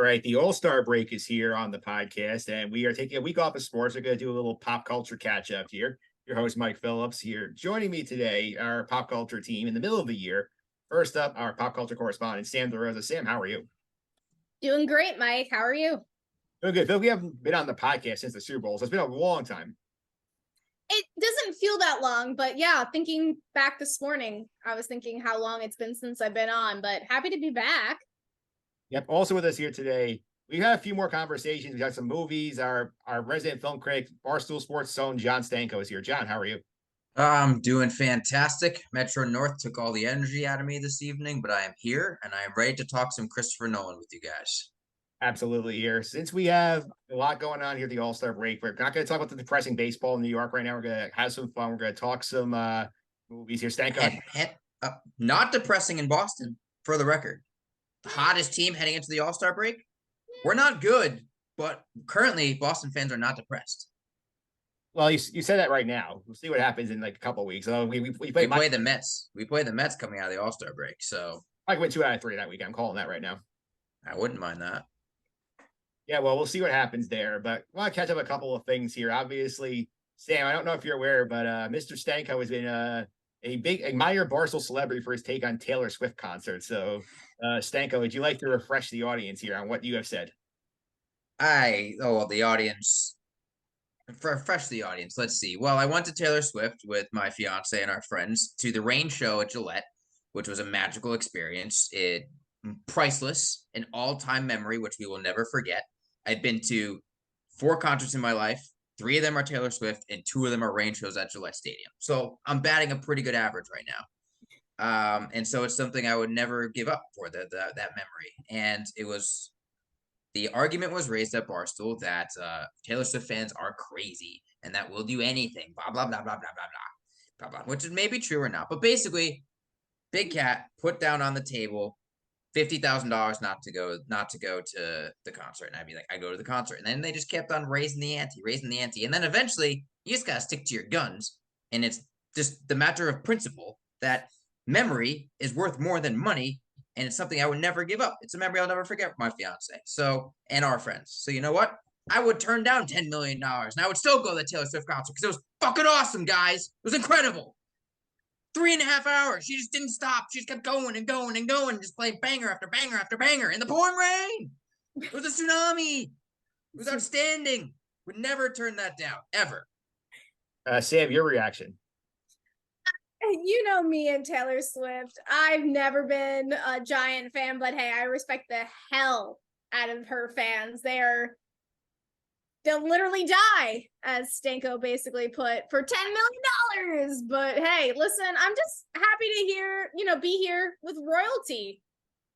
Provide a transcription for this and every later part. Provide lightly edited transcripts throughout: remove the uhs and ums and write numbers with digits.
right, the All-Star break is here on the podcast, and we are taking a week off of sports. We're going to do a little pop culture catch-up here. Your host, Mike Phillips, here. Joining me today, our pop culture team in the middle of the year. First up, our pop culture correspondent, Sam Derosa. Sam, how are you? Doing great, Mike. How are you? Doing good. Phil, we haven't been on the podcast since the Super Bowl, so it's been a long time. It doesn't feel that long, but yeah, thinking back this morning, I was thinking how long it's been since I've been on, but happy to be back. Yep. Also with us here today, we had a few more conversations. We got some movies. Our resident film critic, Barstool Sports Zone, Jon Stanko is here. John, how are you? I'm doing fantastic. Metro North took all the energy out of me this evening, but I am here and I am ready to talk some Christopher Nolan with you guys. Absolutely here. Since we have a lot going on here at the All-Star break, we're not going to talk about the depressing baseball in New York right now. We're going to have some fun. We're going to talk some movies here. Stanko. Not depressing in Boston, for the record. The hottest team heading into the All-Star break. We're not good, but currently Boston fans are not depressed. Well, you said that right now. We'll see what happens in like a couple of weeks. We play the Mets. We play the Mets coming out of the All-Star break, so I could win 2 out of 3 that week. I'm calling that right now. I wouldn't mind that. Yeah, well, we'll see what happens there. But I want to catch up a couple of things here. Obviously, Sam, I don't know if you're aware, but Mr. Stanko has been a big admired Barstool celebrity for his take on Taylor Swift concert. So, Stanko, would you like to refresh the audience here on what you have said? The audience. Refresh the audience. Let's see. Well, I went to Taylor Swift with my fiance and our friends to the Rain show at Gillette, which was a magical experience. It priceless, an all-time memory, which we will never forget. I've been to 4 concerts in my life. 3 of them are Taylor Swift, and 2 of them are Rain shows at Gillette Stadium. So I'm batting a pretty good average right now. And so it's something I would never give up for that memory. And it was, the argument was raised at Barstool that Taylor Swift fans are crazy and that we'll do anything, blah, blah, blah, blah, blah, blah, blah, blah, which is maybe true or not. But basically, Big Cat put down on the table $50,000 not to go to the concert. And I'd be like, I go to the concert. And then they just kept on raising the ante. And then eventually you just got to stick to your guns. And it's just the matter of principle that memory is worth more than money. And it's something I would never give up. It's a memory I'll never forget with my fiance. So, and our friends. So you know what? I would turn down $10 million and I would still go to the Taylor Swift concert because it was fucking awesome, guys. It was incredible. 3.5 hours. She just didn't stop. She just kept going and going and going, just playing banger after banger after banger in the pouring rain. It was a tsunami. It was outstanding. Would never turn that down, ever. Sam, your reaction. You know me and Taylor Swift. I've never been a giant fan, but hey, I respect the hell out of her fans. They'll literally die, as Stanko basically put, for $10 million. But hey, listen, I'm just happy to be here with royalty.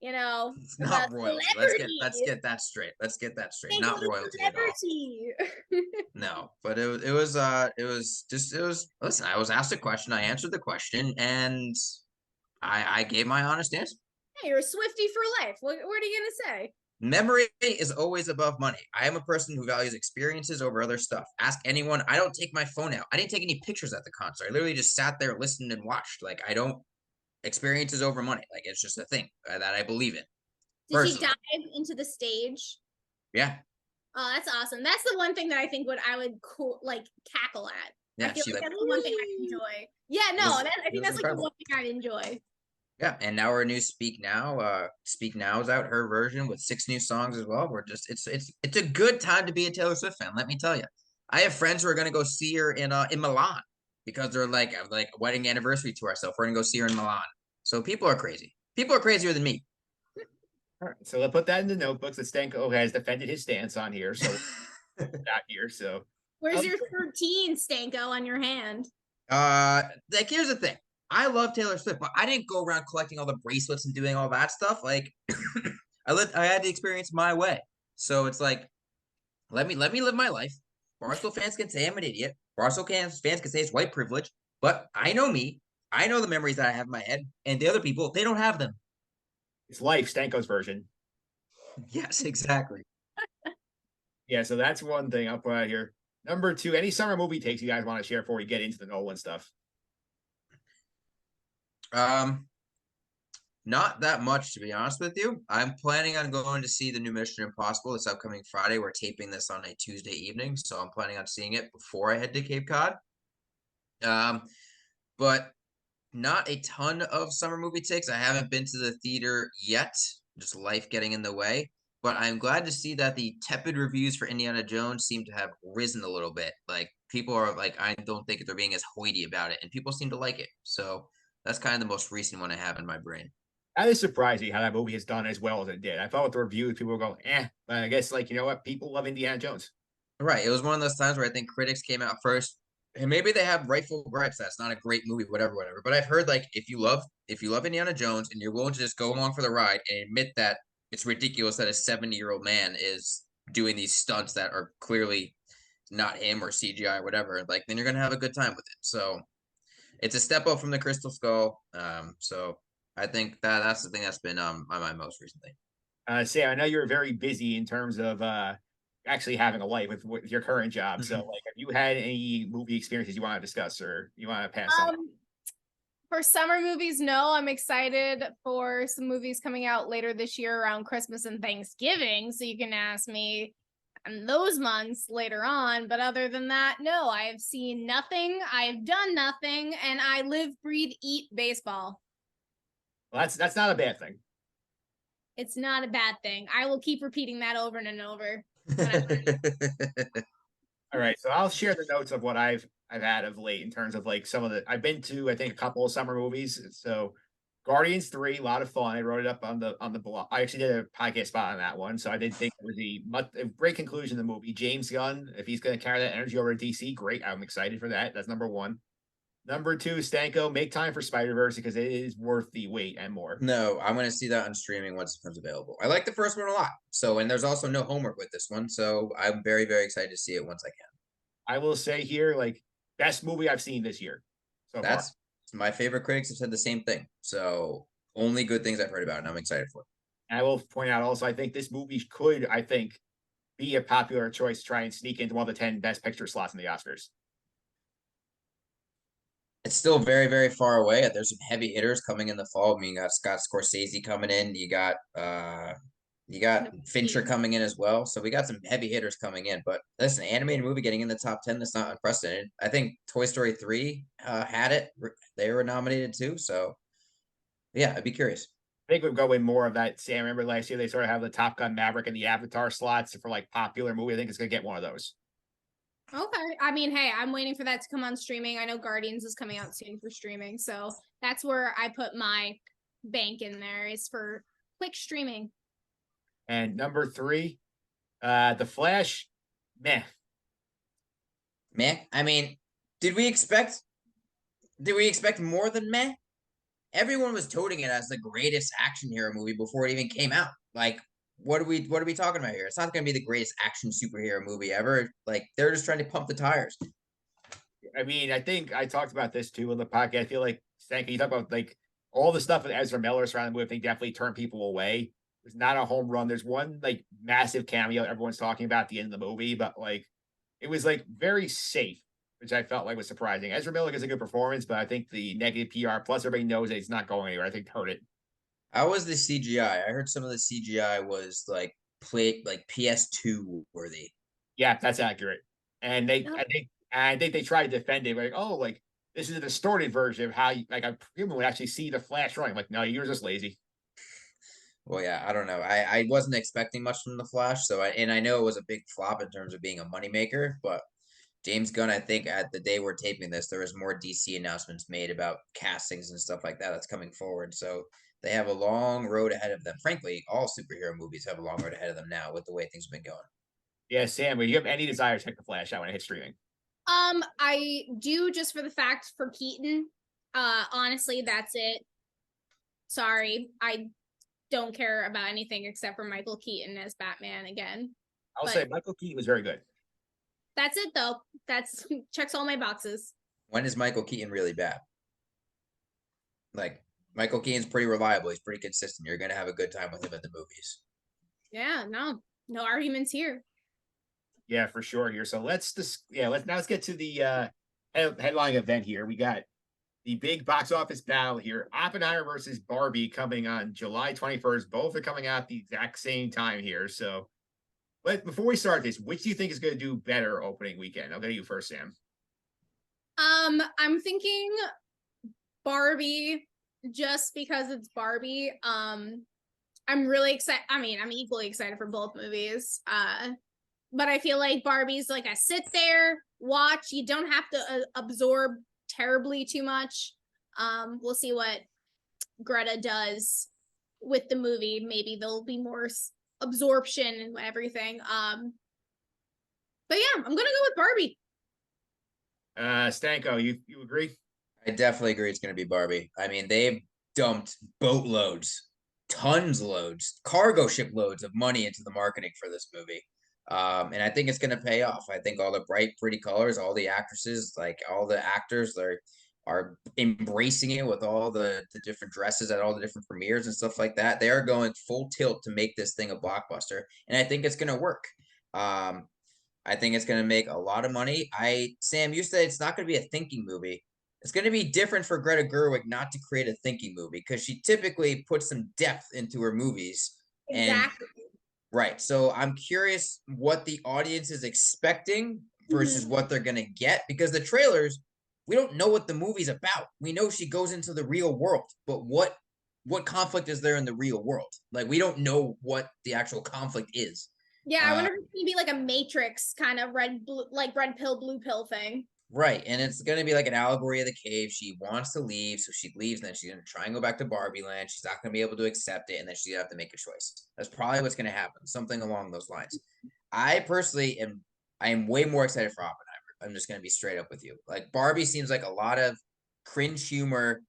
It's not royalty. Let's get that straight. Stanko, not royalty at all. No, but it was. Listen, I was asked a question. I answered the question, and I gave my honest answer. Hey, you're a Swiftie for life. What are you gonna say? Memory is always above money. I am a person who values experiences over other stuff. Ask anyone. I don't take my phone out. I didn't take any pictures at the concert. I literally just sat there, listened, and watched. Like, I don't, experiences over money. Like, it's just a thing that I believe in. Did she dive into the stage? Yeah. Oh, that's awesome. That's the one thing that I think I would cackle at. Yeah, I feel like that's the one thing I enjoy. Yeah, no, I think that's like the one thing I'd enjoy. Yeah, and now our new Speak Now. Speak Now is out, her version with 6 new songs as well. It's a good time to be a Taylor Swift fan, let me tell you. I have friends who are gonna go see her in Milan because they're like a wedding anniversary tour. So we're gonna go see her in Milan. So people are crazy. People are crazier than me. All right, so let's put that in the notebooks that Stanko has defended his stance on here. So not here. So where's your 13 Stanko on your hand? Here's the thing. I love Taylor Swift, but I didn't go around collecting all the bracelets and doing all that stuff. Like, I had the experience my way. So it's like, let me live my life. Barstool fans can say I'm an idiot. Barstool fans can say it's white privilege. But I know me. I know the memories that I have in my head. And the other people, they don't have them. It's life, Stanko's version. Yes, exactly. Yeah, so that's one thing I'll put out here. Number 2, any summer movie takes you guys want to share before we get into the Nolan stuff? Not that much, to be honest with you. I'm planning on going to see the new Mission Impossible this upcoming Friday. We're taping this on a Tuesday evening, so I'm planning on seeing it before I head to Cape Cod. But not a ton of summer movie takes. I haven't been to the theater yet, just life getting in the way. But I'm glad to see that the tepid reviews for Indiana Jones seem to have risen a little bit. Like people are like, I don't think they're being as hoity about it, and people seem to like it. So that's kind of the most recent one I have in my brain. That is surprising how that movie has done as well as it did. I thought with the reviews, people were going, but I guess like you know what, people love Indiana Jones. Right. It was one of those times where I think critics came out first, and maybe they have rightful gripes. That's not a great movie, whatever, whatever. But I've heard like if you love Indiana Jones and you're willing to just go along for the ride and admit that it's ridiculous that a 70-year-old man is doing these stunts that are clearly not him or CGI or whatever, like then you're gonna have a good time with it. So it's a step up from the Crystal Skull. So I think that's the thing that's been on my mind most recently. Sam, I know you're very busy in terms of actually having a life with your current job. So, like, have you had any movie experiences you want to discuss or you want to pass on? For summer movies, no. I'm excited for some movies coming out later this year around Christmas and Thanksgiving. So you can ask me in those months later on. But other than that, no, I have seen nothing. I've done nothing. And I live, breathe, eat baseball. Well, that's not a bad thing. It's not a bad thing. I will keep repeating that over and over. All right, so I'll share the notes of what I've had of late in terms of like some of the I've been to I think a couple of summer movies. So Guardians 3, a lot of fun. I wrote it up on the blog. I actually did a podcast spot on that one, so I did think it was a great conclusion of the movie. James Gunn, if he's going to carry that energy over to DC, great. I'm excited for that. That's number one. Number two, Stanko, make time for Spider-Verse because it is worth the wait and more. No, I'm gonna see that on streaming once it becomes available. I like the first one a lot. So, and there's also no homework with this one. So I'm very, very excited to see it once I can. I will say here, like, best movie I've seen this year so far. That's my favorite critics have said the same thing. So only good things I've heard about, and I'm excited for it. And I will point out also, I think this movie could, I think, be a popular choice to try and sneak into one of the 10 best picture slots in the Oscars. It's still very, very far away. There's some heavy hitters coming in the fall. I mean, you got Scott Scorsese coming in. You got Fincher coming in as well. So we got some heavy hitters coming in. But listen, animated movie getting in the top 10, that's not unprecedented. I think Toy Story 3 had it. They were nominated too. So yeah, I'd be curious. I think we'll go in more of that. Sam, remember last year they sort of have the Top Gun Maverick and the Avatar slots for like popular movie. I think it's gonna get one of those. Okay. I mean, hey, I'm waiting for that to come on streaming. I know Guardians is coming out soon for streaming. So that's where I put my bank in there is for quick streaming. And number 3, The Flash, meh. Meh. I mean, did we expect more than meh? Everyone was toting it as the greatest action hero movie before it even came out. Like, what are we talking about here? It's not going to be the greatest action superhero movie ever. Like, they're just trying to pump the tires. I mean, I think I talked about this too in the podcast. I feel like, Stanky, you talk about like all the stuff with Ezra Miller surrounding the movie, I think definitely turned people away. There's not a home run. There's one like massive cameo everyone's talking about at the end of the movie, but like it was like very safe, which I felt like was surprising. Ezra Miller is a good performance, but I think the negative PR plus everybody knows that it's not going anywhere. I think hurt it. How was the CGI? I heard some of the CGI was like PS2 worthy. Yeah, that's accurate. And I think they tried to defend it like, oh, like this is a distorted version of how you, like I would actually see the Flash running. Like, no, you're just lazy. Well, yeah, I don't know. I wasn't expecting much from the Flash, so I know it was a big flop in terms of being a moneymaker, but James Gunn, I think at the day we're taping this, there was more DC announcements made about castings and stuff like that that's coming forward. So they have a long road ahead of them. Frankly, all superhero movies have a long road ahead of them now with the way things have been going. Yeah, Sam, would you have any desire to check the Flash out when it hits streaming? I do just for the fact for Keaton. Honestly, that's it. Sorry. I don't care about anything except for Michael Keaton as Batman again. I'll say Michael Keaton was very good. That's it though. That's checks all my boxes. When is Michael Keaton really bad? Like Michael Keaton's pretty reliable. He's pretty consistent. You're gonna have a good time with him at the movies. Yeah, no arguments here. Yeah, for sure here. So let's get to the headline event here. We got the big box office battle here. Oppenheimer versus Barbie coming on July 21st. Both are coming out the exact same time here. So, but before we start this, which do you think is going to do better opening weekend? I'll go to you first, Sam. I'm thinking Barbie just because it's Barbie. I'm really excited. I mean, I'm equally excited for both movies. But I feel like Barbie's like a sit there, watch. You don't have to absorb terribly too much. We'll see what Greta does with the movie. Maybe there'll be more absorption and everything. But yeah, I'm gonna go with Barbie. Stanko, you agree? I definitely agree it's going to be Barbie. I mean, they've dumped boatloads, tons loads, cargo ship loads of money into the marketing for this movie. And I think it's going to pay off. I think all the bright, pretty colors, all the actresses, like all the actors, are embracing it with all the different dresses at all the different premieres and stuff like that. They are going full tilt to make this thing a blockbuster, and I think it's going to work. I think it's going to make a lot of money. Sam, you said it's not going to be a thinking movie. It's going to be different for Greta Gerwig not to create a thinking movie because she typically puts some depth into her movies. Exactly. And right. So I'm curious what the audience is expecting versus what they're going to get, because the trailers, we don't know what the movie's about. We know she goes into the real world, but what conflict is there in the real world? Like, we don't know what the actual conflict is. Yeah, I wonder if it's gonna be like a Matrix kind of red pill, blue pill thing. Right, and it's gonna be like an allegory of the cave. She wants to leave, so she leaves, and then she's gonna try and go back to Barbie Land. She's not gonna be able to accept it, and then she's gonna have to make a choice. That's probably what's gonna happen, something along those lines. I personally am way more excited for Oppenheimer. I'm just gonna be straight up with you. Like, Barbie seems like a lot of cringe humor,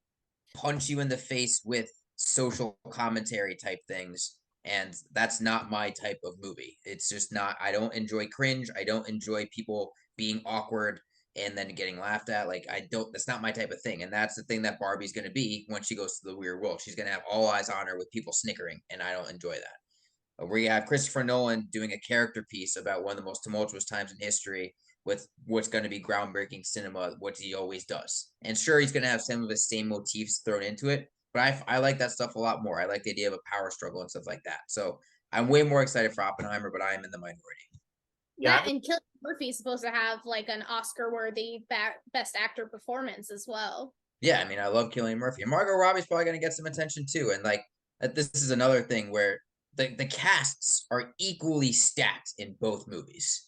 punch you in the face with social commentary type things. And that's not my type of movie. It's just not, I don't enjoy cringe. I don't enjoy people being awkward and then getting laughed at. Like, that's not my type of thing. And that's the thing that Barbie's going to be when she goes to the weird world. She's going to have all eyes on her with people snickering. And I don't enjoy that. We have Christopher Nolan doing a character piece about one of the most tumultuous times in history with what's going to be groundbreaking cinema, what he always does. And sure, he's going to have some of his same motifs thrown into it, but I like that stuff a lot more. I like the idea of a power struggle and stuff like that. So I'm way more excited for Oppenheimer, but I am in the minority. Yeah, and Cillian Murphy's supposed to have like an Oscar-worthy best actor performance as well. Yeah, I mean, I love Cillian Murphy. And Margot Robbie's probably going to get some attention too. And like, this is another thing where the casts are equally stacked in both movies.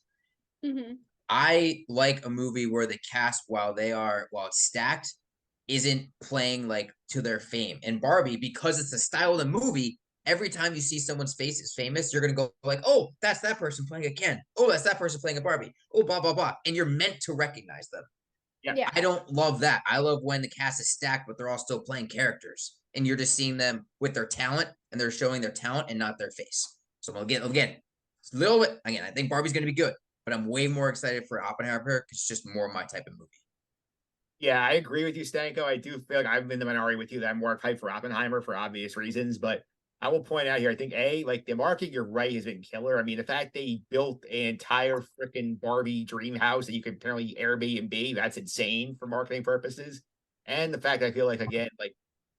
I like a movie where the cast, while it's stacked, isn't playing like to their fame. And Barbie, because it's the style of the movie, every time you see someone's face is famous, you're gonna go like, oh, that's that person playing a Ken. Oh, that's that person playing a Barbie. Oh, blah blah blah, and you're meant to recognize them. Yeah. I don't love that. I love when the cast is stacked, but they're all still playing characters, and you're just seeing them with their talent, and they're showing their talent and not their face. So again, it's a little bit. Again, I think Barbie's gonna be good, but I'm way more excited for Oppenheimer because it's just more my type of movie. Yeah, I agree with you, Stanko. I do feel like I'm in the minority with you that I'm more hyped for Oppenheimer for obvious reasons, but I will point out here, I think like the market, you're right, has been killer. I mean, the fact they built an entire freaking Barbie dream house that you could apparently Airbnb, that's insane for marketing purposes. And the fact I feel like, again, like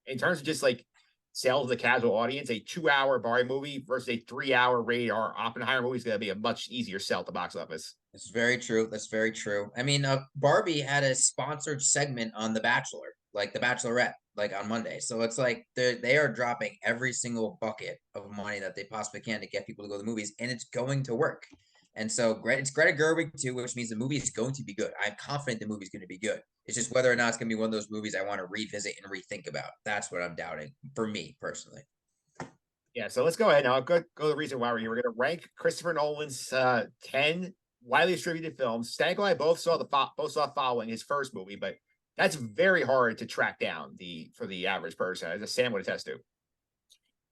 in terms of just like sales the casual audience, a 2-hour Barbie movie versus a 3-hour rated R Oppenheimer movie is going to be a much easier sell at the box office. That's very true. That's very true. I mean, Barbie had a sponsored segment on The Bachelor, like The Bachelorette, like on Monday. So it's like they are dropping every single bucket of money that they possibly can to get people to go to the movies, and it's going to work. And so it's Greta Gerwig too, which means the movie is going to be good. I'm confident the movie's going to be good. It's just whether or not it's going to be one of those movies I want to revisit and rethink about. That's what I'm doubting for me personally. Yeah, so let's go ahead now. Go the reason why we're here. We're going to rank Christopher Nolan's 10 widely distributed films. Stanko and I both saw following his first movie, but that's very hard to track down for the average person, as Sam would attest to.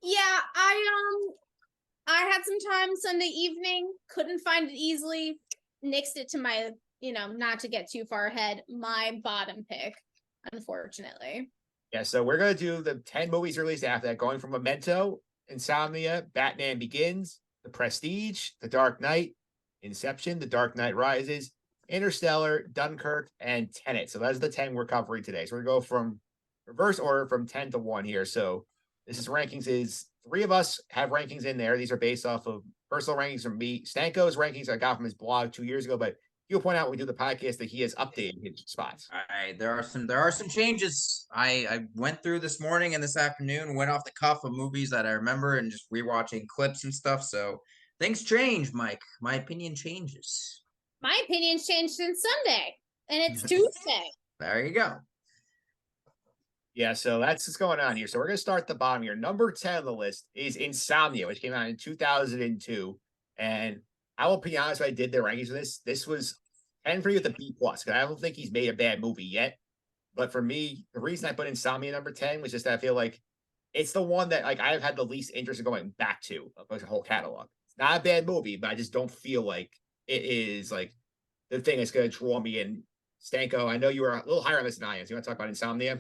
Yeah, I had some time Sunday evening, couldn't find it easily, nixed it to my, not to get too far ahead, my bottom pick, unfortunately. Yeah, so we're going to do the 10 movies released after that, going from Memento, Insomnia, Batman Begins, The Prestige, The Dark Knight, Inception, The Dark Knight Rises, Interstellar, Dunkirk, and Tenet. So that's the 10 we're covering today. So we're going to go from reverse order from 10 to 1 here. So this is rankings is 3 of us have rankings in there. These are based off of personal rankings from me. Stanko's rankings I got from his blog 2 years ago, but he'll point out when we do the podcast that he has updated his spots. All right, there are some changes. I went through this morning and this afternoon, went off the cuff of movies that I remember and just rewatching clips and stuff. So things change, Mike. My opinion changes. My opinion's changed since Sunday, and it's Tuesday. There you go. Yeah, so that's what's going on here. So we're going to start at the bottom here. Number 10 on the list is Insomnia, which came out in 2002. And I will be honest, when I did the rankings of this was 10 for you with a B+, because I don't think he's made a bad movie yet. But for me, the reason I put Insomnia number 10 was just that I feel like it's the one that like I've had the least interest in going back to of the whole catalog. It's not a bad movie, but I just don't feel like it is like the thing that's going to draw me in. Stanko, I know you were a little higher on this than I am. So you want to talk about Insomnia?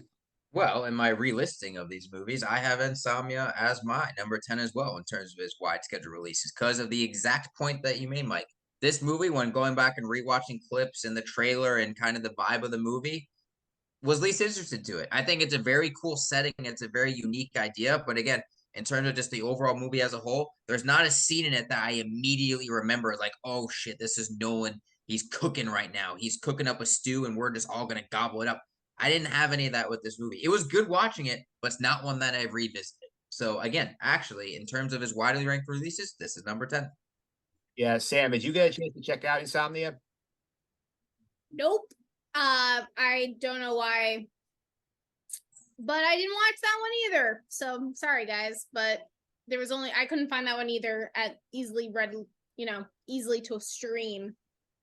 Well, in my relisting of these movies, I have Insomnia as my number 10 as well in terms of its wide schedule releases because of the exact point that you made, Mike. This movie, when going back and rewatching clips and the trailer and kind of the vibe of the movie, was least interested to it. I think it's a very cool setting. It's a very unique idea. But again, in terms of just the overall movie as a whole, there's not a scene in it that I immediately remember like, oh shit, this is Nolan. He's cooking right now. He's cooking up a stew and we're just all going to gobble it up. I didn't have any of that with this movie. It was good watching it, but it's not one that I've revisited. So again, actually, in terms of his widely ranked releases, this is number 10. Yeah, Sam, did you get a chance to check out Insomnia? Nope. I don't know why, but I didn't watch that one either. So sorry, guys, but I couldn't find that one either at easily to stream,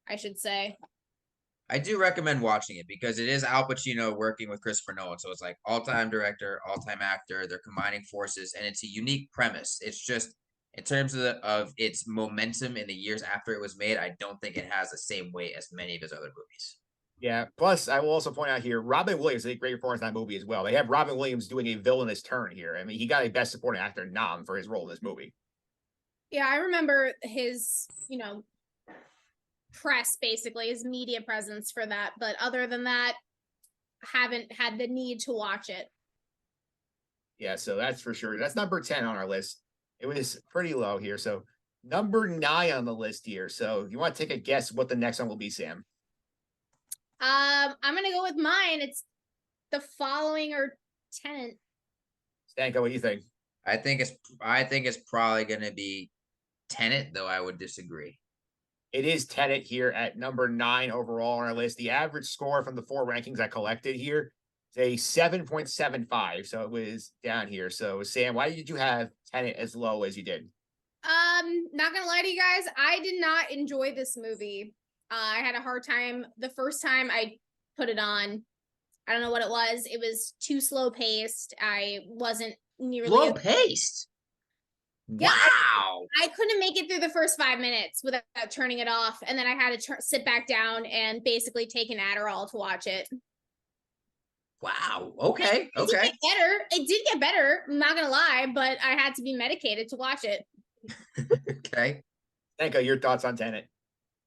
I should say. I do recommend watching it because it is Al Pacino working with Christopher Nolan. So it's like all-time director, all-time actor. They're combining forces, and it's a unique premise. It's just in terms of its momentum in the years after it was made, I don't think it has the same weight as many of his other movies. Yeah. Plus, I will also point out here, Robin Williams is a great performance in that movie as well. They have Robin Williams doing a villainous turn here. I mean, he got a Best Supporting Actor nom for his role in this movie. Yeah, I remember his, press, basically, his media presence for that. But other than that, haven't had the need to watch it. Yeah, so that's for sure. That's number 10 on our list. It was pretty low here. So number 9 on the list here. So you want to take a guess what the next one will be, Sam? I'm gonna go with mine. It's The Following or Tenet. Stanko, what do you think? I think it's probably gonna be Tenet, though I would disagree. It is Tenet here at number 9 overall on our list. The average score from the 4 rankings I collected here is a 7.75. So it was down here. So Sam, why did you have Tenet as low as you did? Not gonna lie to you guys, I did not enjoy this movie. I had a hard time the first time I put it on. I don't know what it was. It was too slow paced. I wasn't nearly slow paced. Yeah, wow. I couldn't make it through the first 5 minutes without turning it off, and then I had to sit back down and basically take an Adderall to watch it. Wow. Okay. It did get better. It did get better. I'm not gonna lie, but I had to be medicated to watch it. Okay. Stanko, your thoughts on Tenet?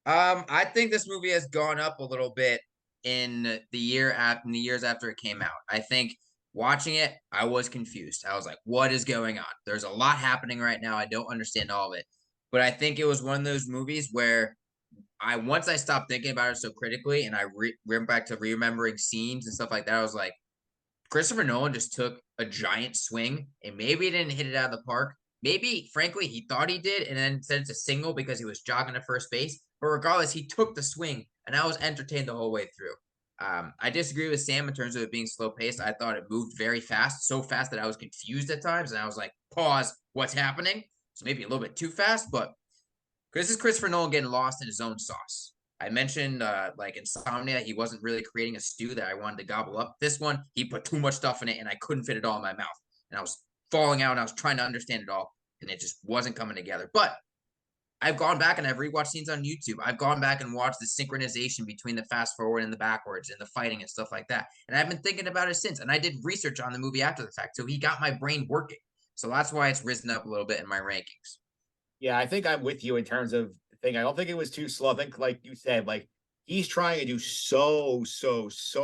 I think this movie has gone up a little bit in the years after it came out. I think watching it, I was confused. I was like, what is going on? There's a lot happening right now. I don't understand all of it. But I think it was one of those movies where once I stopped thinking about it so critically and I went back to remembering scenes and stuff like that, I was like, Christopher Nolan just took a giant swing and maybe he didn't hit it out of the park. Maybe, frankly, he thought he did and then said it's a single because he was jogging to first base. But regardless, he took the swing and I was entertained the whole way through. I disagree with Sam in terms of it being slow paced. I thought it moved very fast, so fast that I was confused at times. And I was like, pause, what's happening? So maybe a little bit too fast, but this is Christopher Nolan getting lost in his own sauce. I mentioned like Insomnia, he wasn't really creating a stew that I wanted to gobble up. This one, he put too much stuff in it and I couldn't fit it all in my mouth. And I was falling out and I was trying to understand it all and it just wasn't coming together. But I've gone back and I've rewatched scenes on YouTube. I've gone back and watched the synchronization between the fast forward and the backwards and the fighting and stuff like that. And I've been thinking about it since. And I did research on the movie after the fact. So he got my brain working. So that's why it's risen up a little bit in my rankings. Yeah, I think I'm with you in terms of the thing. I don't think it was too slow. I think, like you said, like he's trying to do so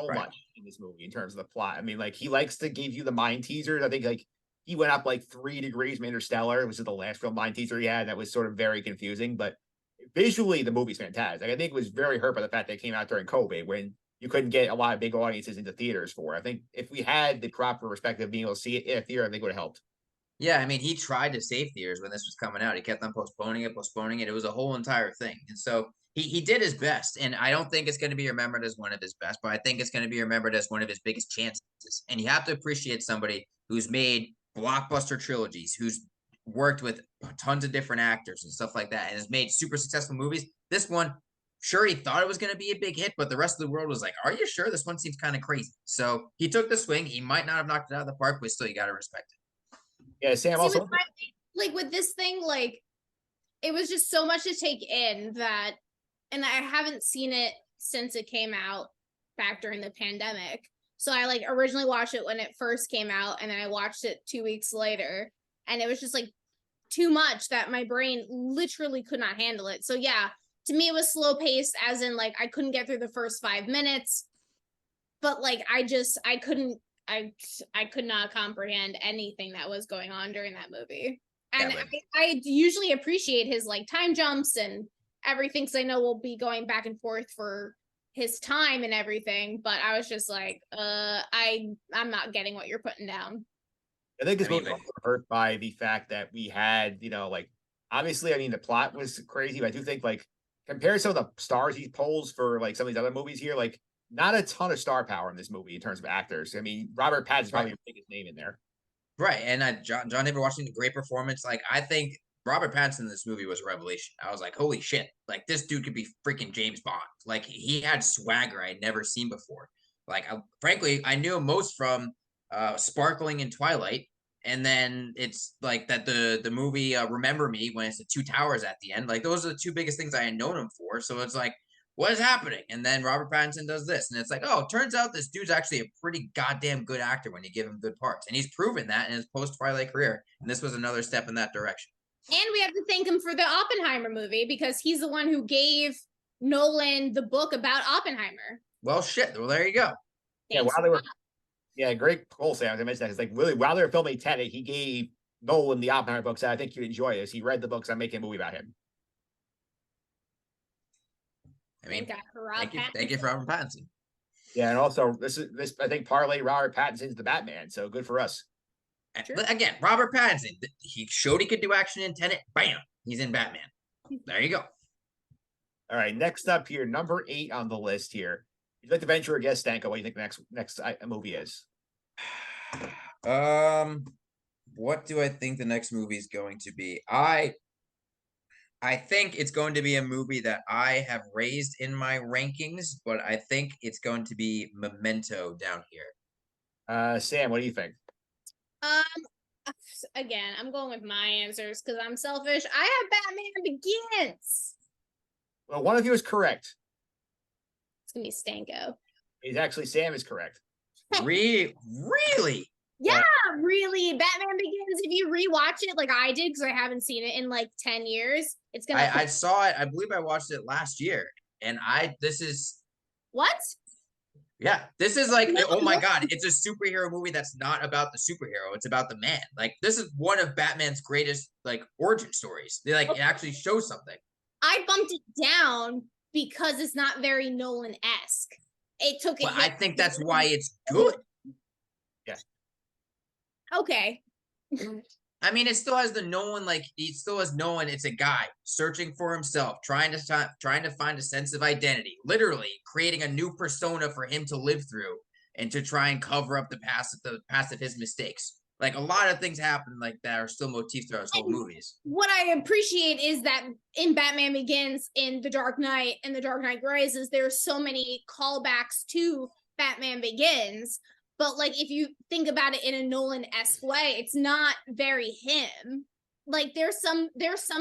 Right. much in this movie in terms of the plot. I mean, like he likes to give you the mind teasers. I think like he went up like 3 degrees from Interstellar, which is the last real mind teaser he had. That was sort of very confusing, but visually the movie's fantastic. I think it was very hurt by the fact that it came out during COVID when you couldn't get a lot of big audiences into theaters for it. I think if we had the proper perspective of being able to see it in a theater, I think it would have helped. Yeah, I mean, he tried to save theaters when this was coming out. He kept on postponing it, postponing it. It was a whole entire thing. And so he did his best. And I don't think it's going to be remembered as one of his best, but I think it's going to be remembered as one of his biggest chances. And you have to appreciate somebody who's made blockbuster trilogies, who's worked with tons of different actors and stuff like that, and has made super successful movies. This one, sure, he thought it was going to be a big hit, but the rest of the world was like, are you sure? This one seems kind of crazy. So he took the swing. He might not have knocked it out of the park, but still, you got to respect it. Yeah, Sam See, also. with like with this thing, like it was just so much to take in that, and I haven't seen it since it came out back during the pandemic. So I like originally watched it when it first came out, and then I watched it 2 weeks later, and it was just like too much that my brain literally could not handle it. So yeah, to me it was slow paced, as in like I couldn't get through the first 5 minutes, but like I could not comprehend anything that was going on during that movie. And Yeah, I usually appreciate his like time jumps and everything, because I know we'll be going back and forth for his time and everything. But I was just like, I'm not getting what you're putting down. I think this I mean, movie was also hurt by the fact that we had, like obviously, I mean, the plot was crazy, but I do think like compared to some of the stars he pulls for like some of these other movies here, like not a ton of star power in this movie in terms of actors. I mean, Robert Pattinson's probably right. the biggest name in there. Right, and John David Washington, great performance. Like I think Robert Pattinson in this movie was a revelation. I was like, holy shit! Like this dude could be freaking James Bond. Like he had swagger I'd never seen before. Like frankly, I knew him most from Sparkling in Twilight, and then it's like that the movie Remember Me when it's the two towers at the end. Like those are the two biggest things I had known him for. So it's like, what is happening? And then Robert Pattinson does this, and it's like, oh, it turns out this dude's actually a pretty goddamn good actor when you give him good parts, and he's proven that in his post Twilight career. And this was another step in that direction. And we have to thank him for the Oppenheimer movie, because he's the one who gave Nolan the book about Oppenheimer. Well, shit. Well, there you go. Yeah, Thanks while for they were, that. yeah, great call, Sam. I mentioned that. It's like really while they were filming Tenet, he gave Nolan the Oppenheimer books. I think you'd enjoy this. He read the books. I'm making a movie about him. I mean, Thank God for Rob thank you for Robert Pattinson. Yeah, and also this I think parlay Robert Pattinson's the Batman, so good for us. Sure. Again, Robert Pattinson, he showed he could do action in Tenet. Bam, he's in Batman. There you go. All right, next up here, number 8 on the list here. You'd like to venture a guess, Stanko, what do you think the next movie is? What do I think the next movie is going to be? I think it's going to be a movie that I have raised in my rankings, but I think it's going to be Memento down here. Sam, what do you think? Again, I'm going with my answers because I'm selfish. I have Batman Begins. Well, one of you is correct. It's gonna be Stanko. He's actually Sam is correct. Really? Yeah, really. Batman Begins. If you rewatch it like I did, because I haven't seen it in like 10 years, it's gonna. I saw it. I believe I watched it last year, and this is What? Yeah, this is like, oh my God, it's a superhero movie that's not about the superhero. It's about the man. Like, this is one of Batman's greatest, like, origin stories. It actually shows something. I bumped it down because it's not very Nolan-esque. It took But I think that's why it's good. Yeah. Okay. I mean, it still has the Nolan, like, he still has Nolan. It's a guy searching for himself, trying to find a sense of identity, literally creating a new persona for him to live through and to try and cover up the past of his mistakes. Like, a lot of things happen like that are still motifs throughout his whole movies. What I appreciate is that in Batman Begins, in The Dark Knight, and The Dark Knight Rises, there's so many callbacks to Batman Begins. But like, if you think about it in a Nolan-esque way, it's not very him. Like there's some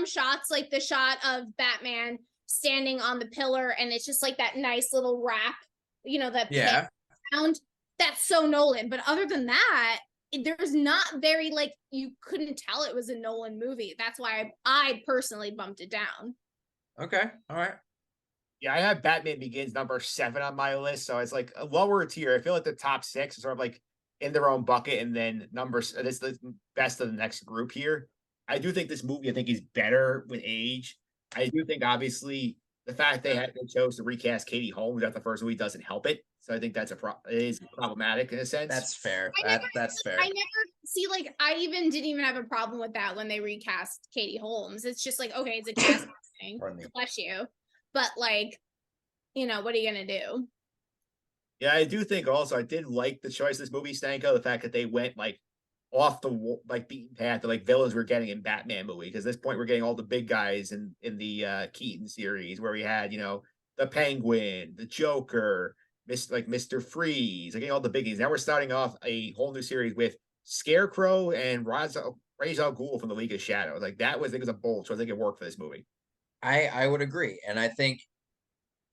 shots, like the shot of Batman standing on the pillar, and it's just like that nice little wrap, that sound. That's so Nolan. But other than that, there's not very, like, you couldn't tell it was a Nolan movie. That's why I personally bumped it down. Okay, all right. Yeah, I have Batman Begins number 7 on my list, so it's like a lower tier. I feel like the top 6 are sort of like in their own bucket, and then numbers this the best of the next group here. I do think this movie, I think, is better with age. I do think obviously the fact they chose to recast Katie Holmes after the first movie doesn't help it. So I think that's it is problematic in a sense. That's fair. That's fair. I never see, like, I didn't even have a problem with that when they recast Katie Holmes. It's just like, okay, it's a chess thing. Pardon me. Bless you. But like, what are you gonna do? Yeah, I do think also I did like the choice of this movie, Stanko, the fact that they went like off the like beaten path of like villains we're getting in Batman movie. Because at this point we're getting all the big guys in the Keaton series where we had, the Penguin, the Joker, Mr. Freeze, like getting all the biggies. Now we're starting off a whole new series with Scarecrow and Ra's al Ghul from the League of Shadows. Like that was, I think, was a bold, so I think it worked for this movie. I would agree, and I think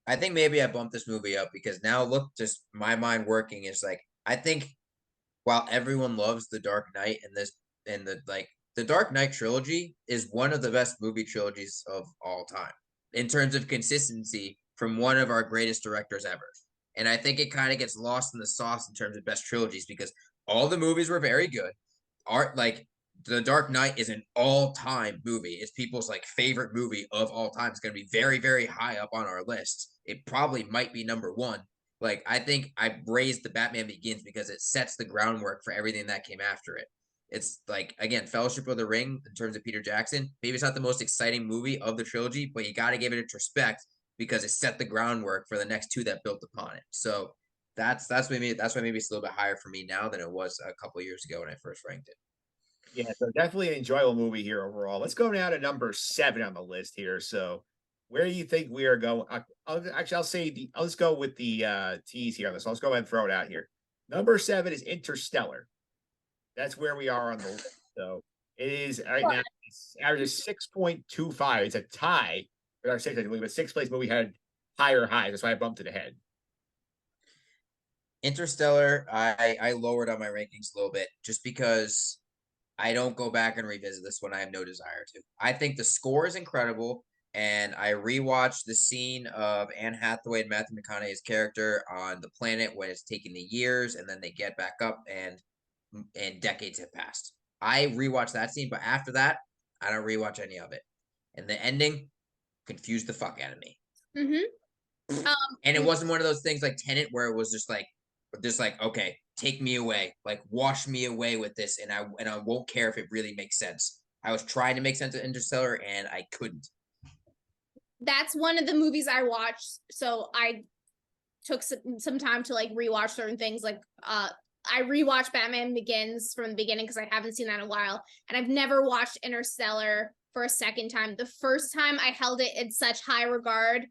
maybe I bumped this movie up because now look, just my mind working is like I think while everyone loves The Dark Knight and the Dark Knight trilogy is one of the best movie trilogies of all time in terms of consistency from one of our greatest directors ever. And I think it kind of gets lost in the sauce in terms of best trilogies because all the movies were very good. Art like The Dark Knight is an all-time movie. It's people's like favorite movie of all time. It's going to be very, very high up on our list. It probably might be number one. Like I think I raised the Batman Begins because it sets the groundwork for everything that came after it. It's like again, Fellowship of the Ring in terms of Peter Jackson. Maybe it's not the most exciting movie of the trilogy, but you got to give it its respect because it set the groundwork for the next two that built upon it. So that's why maybe it's a little bit higher for me now than it was a couple years ago when I first ranked it. Yeah, so definitely an enjoyable movie here overall. Let's go now to number 7 on the list here. So, where do you think we are going? I'll just go with the tease here on this. Let's go ahead and throw it out here. Number 7 is Interstellar. That's where we are on the list. So it is right now. It's averages 6.25. It's a tie with our sixth, I believe. But sixth place movie had higher highs. That's why I bumped it ahead. Interstellar, I lowered on my rankings a little bit just because I don't go back and revisit this one. I have no desire to. I think the score is incredible, and I rewatched the scene of Anne Hathaway and Matthew McConaughey's character on the planet when it's taking the years, and then they get back up, and decades have passed. I rewatched that scene, but after that, I don't rewatch any of it. And the ending confused the fuck out of me. Mm-hmm. And it wasn't one of those things like Tenet where it was just like okay, take me away, like wash me away with this, and I won't care if it really makes sense. I was trying to make sense of Interstellar and I couldn't. That's one of the movies I watched, so I took some time to like rewatch certain things. Like I rewatched Batman Begins from the beginning because I haven't seen that in a while, and I've never watched Interstellar for a second time. The first time I held it in such high regard,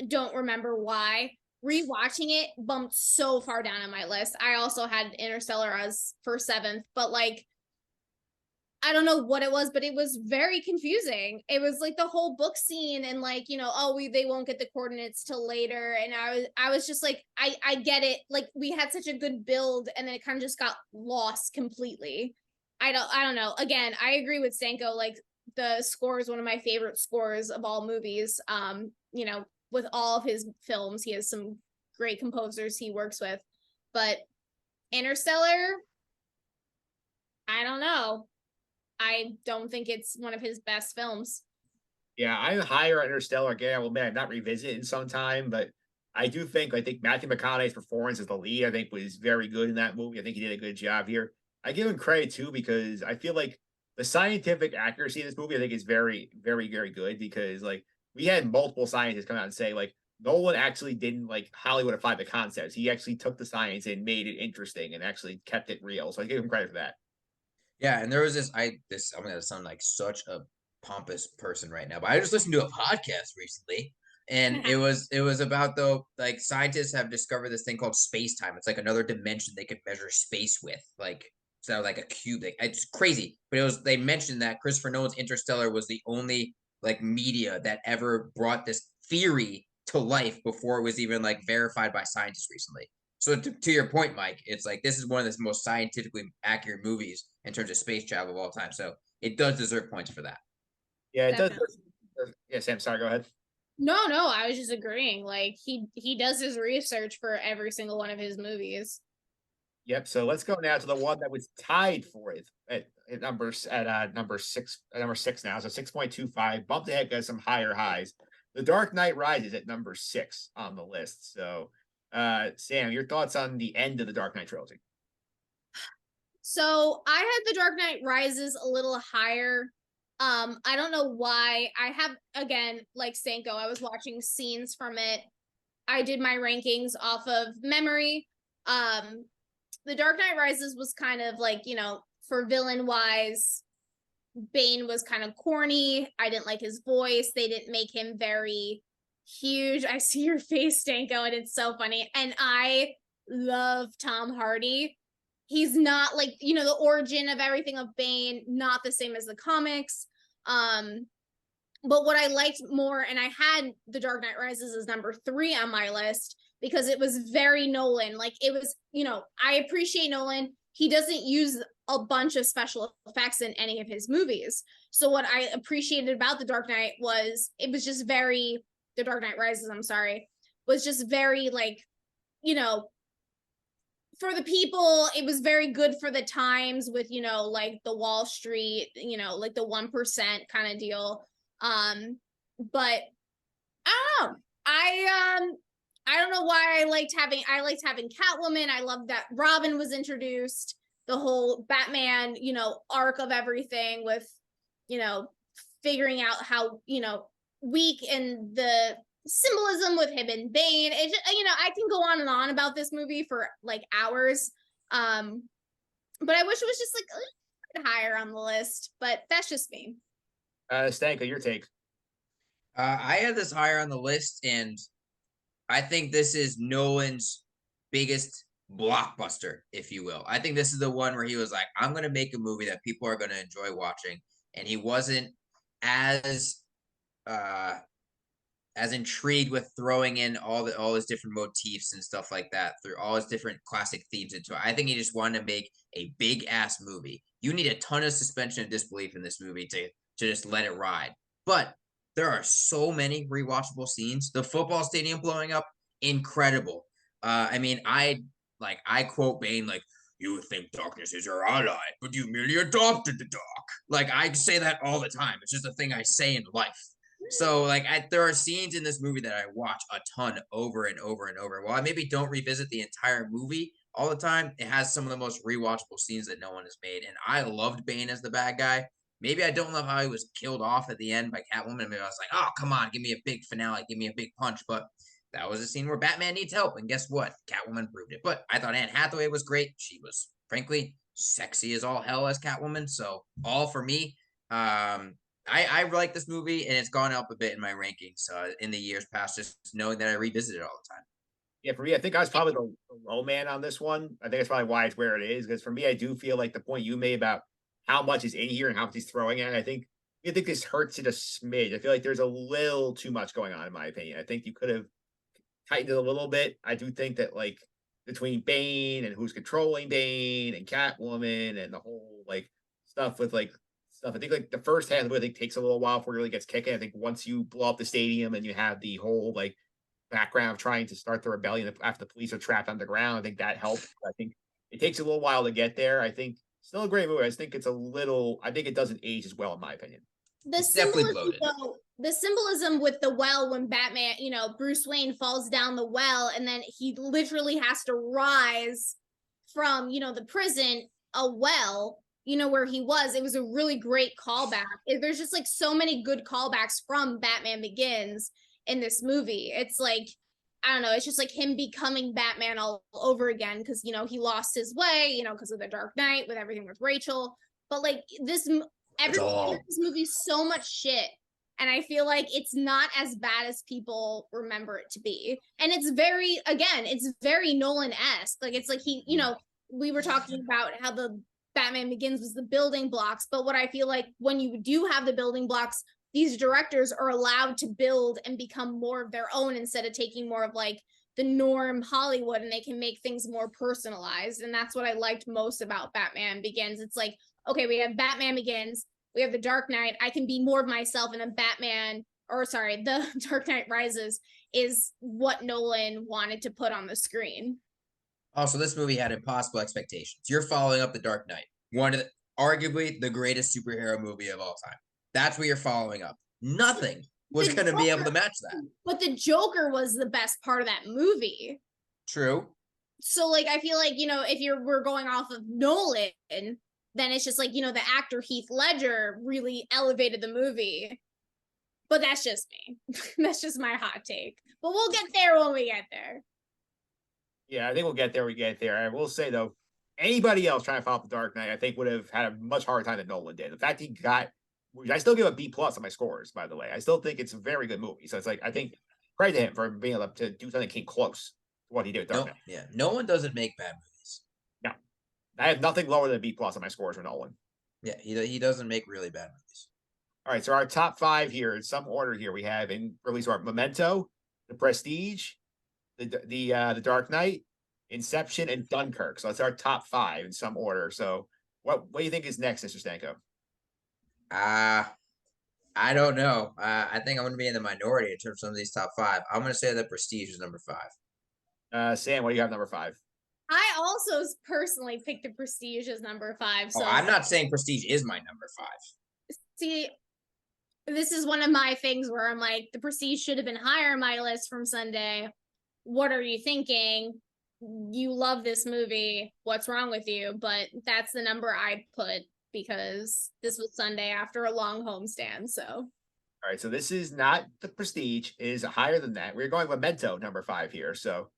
don't remember why. Rewatching it bumped so far down on my list. I also had Interstellar as for 7th, but like I don't know what it was, but it was very confusing. It was like the whole book scene and like, they won't get the coordinates till later. And I was just like, I get it. Like we had such a good build and then it kind of just got lost completely. I don't know. Again, I agree with Stanko. Like the score is one of my favorite scores of all movies. With all of his films, he has some great composers he works with, but Interstellar, I don't know. I don't think it's one of his best films. Yeah, I'm higher on Interstellar. Again, I will admit I've not revisited in some time, but I think Matthew McConaughey's performance as the lead, I think, was very good in that movie. I think he did a good job here. I give him credit too because I feel like the scientific accuracy in this movie, I think, is very, very, very good because like we had multiple scientists come out and say like Nolan actually didn't like Hollywoodify the concepts. He actually took the science and made it interesting and actually kept it real. So I give him credit for that. Yeah, and there was I'm gonna sound like such a pompous person right now, but I just listened to a podcast recently, and it was about like scientists have discovered this thing called space time. It's like another dimension they could measure space with, like so like a cube. It's crazy, but they mentioned that Christopher Nolan's Interstellar was the only like media that ever brought this theory to life before it was even like verified by scientists recently. So to your point, Mike, it's like this is one of the most scientifically accurate movies in terms of space travel of all time. So it does deserve points for that. Yeah, it Definitely. does. Yeah, Sam, sorry, go ahead. No, I was just agreeing. Like he does his research for every single one of his movies. Yep. So let's go now to the one that was tied for it at number six now. So 6.25, bumped ahead, got some higher highs. The Dark Knight Rises at number 6 on the list. So Sam, your thoughts on the end of the Dark Knight trilogy? So I had The Dark Knight Rises a little higher. I don't know why. I have, again, like Stanko, I was watching scenes from it. I did my rankings off of memory. The Dark Knight Rises was kind of like, for villain wise, Bane was kind of corny. I didn't like his voice. They didn't make him very huge. I see your face, Stanko, and it's so funny. And I love Tom Hardy. He's not like, the origin of everything of Bane, not the same as the comics. But what I liked more, and I had The Dark Knight Rises as number 3 on my list because it was very Nolan. Like it was, I appreciate Nolan. He doesn't use a bunch of special effects in any of his movies. So what I appreciated about The Dark Knight was it was just very, The Dark Knight Rises, I'm sorry, was just very like, for the people, it was very good for the times with, like the Wall Street, like the 1% kind of deal. But I don't know. I don't know why I liked having Catwoman. I loved that Robin was introduced, the whole Batman, arc of everything with, figuring out how, weak and the symbolism with him and Bane. It just, I can go on and on about this movie for like hours. But I wish it was just like a little bit higher on the list, but that's just me. Stanko, your take. I had this higher on the list, and I think this is Nolan's biggest blockbuster, if you will. I think this is the one where he was like, I'm going to make a movie that people are going to enjoy watching. And he wasn't as intrigued with throwing in all his different motifs and stuff like that through all his different classic themes into it. I think he just wanted to make a big ass movie. You need a ton of suspension of disbelief in this movie to just let it ride. But there are so many rewatchable scenes. The football stadium blowing up, incredible. I quote Bane like, "You think darkness is your ally, but you merely adopted the dark." Like I say that all the time. It's just a thing I say in life. So like there are scenes in this movie that I watch a ton over and over and over. While I maybe don't revisit the entire movie all the time, it has some of the most rewatchable scenes that no one has made. And I loved Bane as the bad guy. Maybe I don't love how he was killed off at the end by Catwoman. Maybe I was like, oh, come on, give me a big finale, give me a big punch. But that was a scene where Batman needs help. And guess what? Catwoman proved it. But I thought Anne Hathaway was great. She was, frankly, sexy as all hell as Catwoman. So all for me. I like this movie, and it's gone up a bit in my rankings in the years past, just knowing that I revisit it all the time. Yeah, for me, I think I was probably the low man on this one. I think that's probably why it's where it is. Because for me, I do feel like the point you made about how much is in here and how much he's throwing at, I think this hurts it a smidge. I feel like there's a little too much going on, in my opinion. I think you could have tightened it a little bit. I do think that like between Bane and who's controlling Bane and Catwoman and the whole like stuff with like stuff, I think like the first half of the movie I think takes a little while before it really gets kicking. I think once you blow up the stadium and you have the whole like background of trying to start the rebellion after the police are trapped underground, I think that helps. I think it takes a little while to get there. I think still a great movie. I just think I think it doesn't age as well, in my opinion. The symbolism, though, the symbolism with the well when Batman, Bruce Wayne falls down the well and then he literally has to rise from, the prison, a well, where he was. It was a really great callback. There's just like so many good callbacks from Batman Begins in this movie. It's like, I don't know, it's just like him becoming Batman all over again because, he lost his way, because of the Dark Knight with everything with Rachel. But like everyone in this movie so much shit. And I feel like it's not as bad as people remember it to be. And it's very Nolan-esque. Like it's like we were talking about how the Batman Begins was the building blocks. But what I feel like when you do have the building blocks, these directors are allowed to build and become more of their own instead of taking more of like the norm Hollywood, and they can make things more personalized. And that's what I liked most about Batman Begins. It's like, okay, we have Batman Begins, we have the Dark Knight. I can be more of myself in a Batman or sorry, The Dark Knight Rises is what Nolan wanted to put on the screen. Also, this movie had impossible expectations. You're following up The Dark Knight, one of arguably the greatest superhero movie of all time. That's what you're following up. Nothing was going to be able to match that. But the Joker was the best part of that movie. True. So, like, I feel like, if we're going off of Nolan, then it's just like, the actor Heath Ledger really elevated the movie. But that's just me. That's just my hot take. But we'll get there when we get there. Yeah, I think we'll get there. We get there. I will say though, anybody else trying to follow up the Dark Knight, I think would have had a much harder time than Nolan did. The fact he got, I still give a B+ on my scores. By the way, I still think it's a very good movie. So it's like I think credit to him for being able to do something that came close to what he did with Dark Knight. Yeah, no one doesn't make bad movies. No, I have nothing lower than a B+ on my scores for Nolan. Yeah, he doesn't make really bad movies. All right, so our top 5 here in some order here we have in release our Memento, The Prestige, the Dark Knight, Inception, and Dunkirk. So that's our top 5 in some order. So what do you think is next, Mr. Stanko? I don't know. I think I'm going to be in the minority in terms of some of these top 5. I'm going to say The Prestige is number 5. Sam, what do you have number 5? I also personally picked The Prestige as number 5. So I'm not saying Prestige is my number 5. See, this is one of my things where I'm like, The Prestige should have been higher on my list from Sunday. What are you thinking? You love this movie. What's wrong with you? But that's the number I'd put because this was Sunday after a long homestand. So, all right. So this is not The Prestige. It is higher than that. We're going Memento number 5 here. So,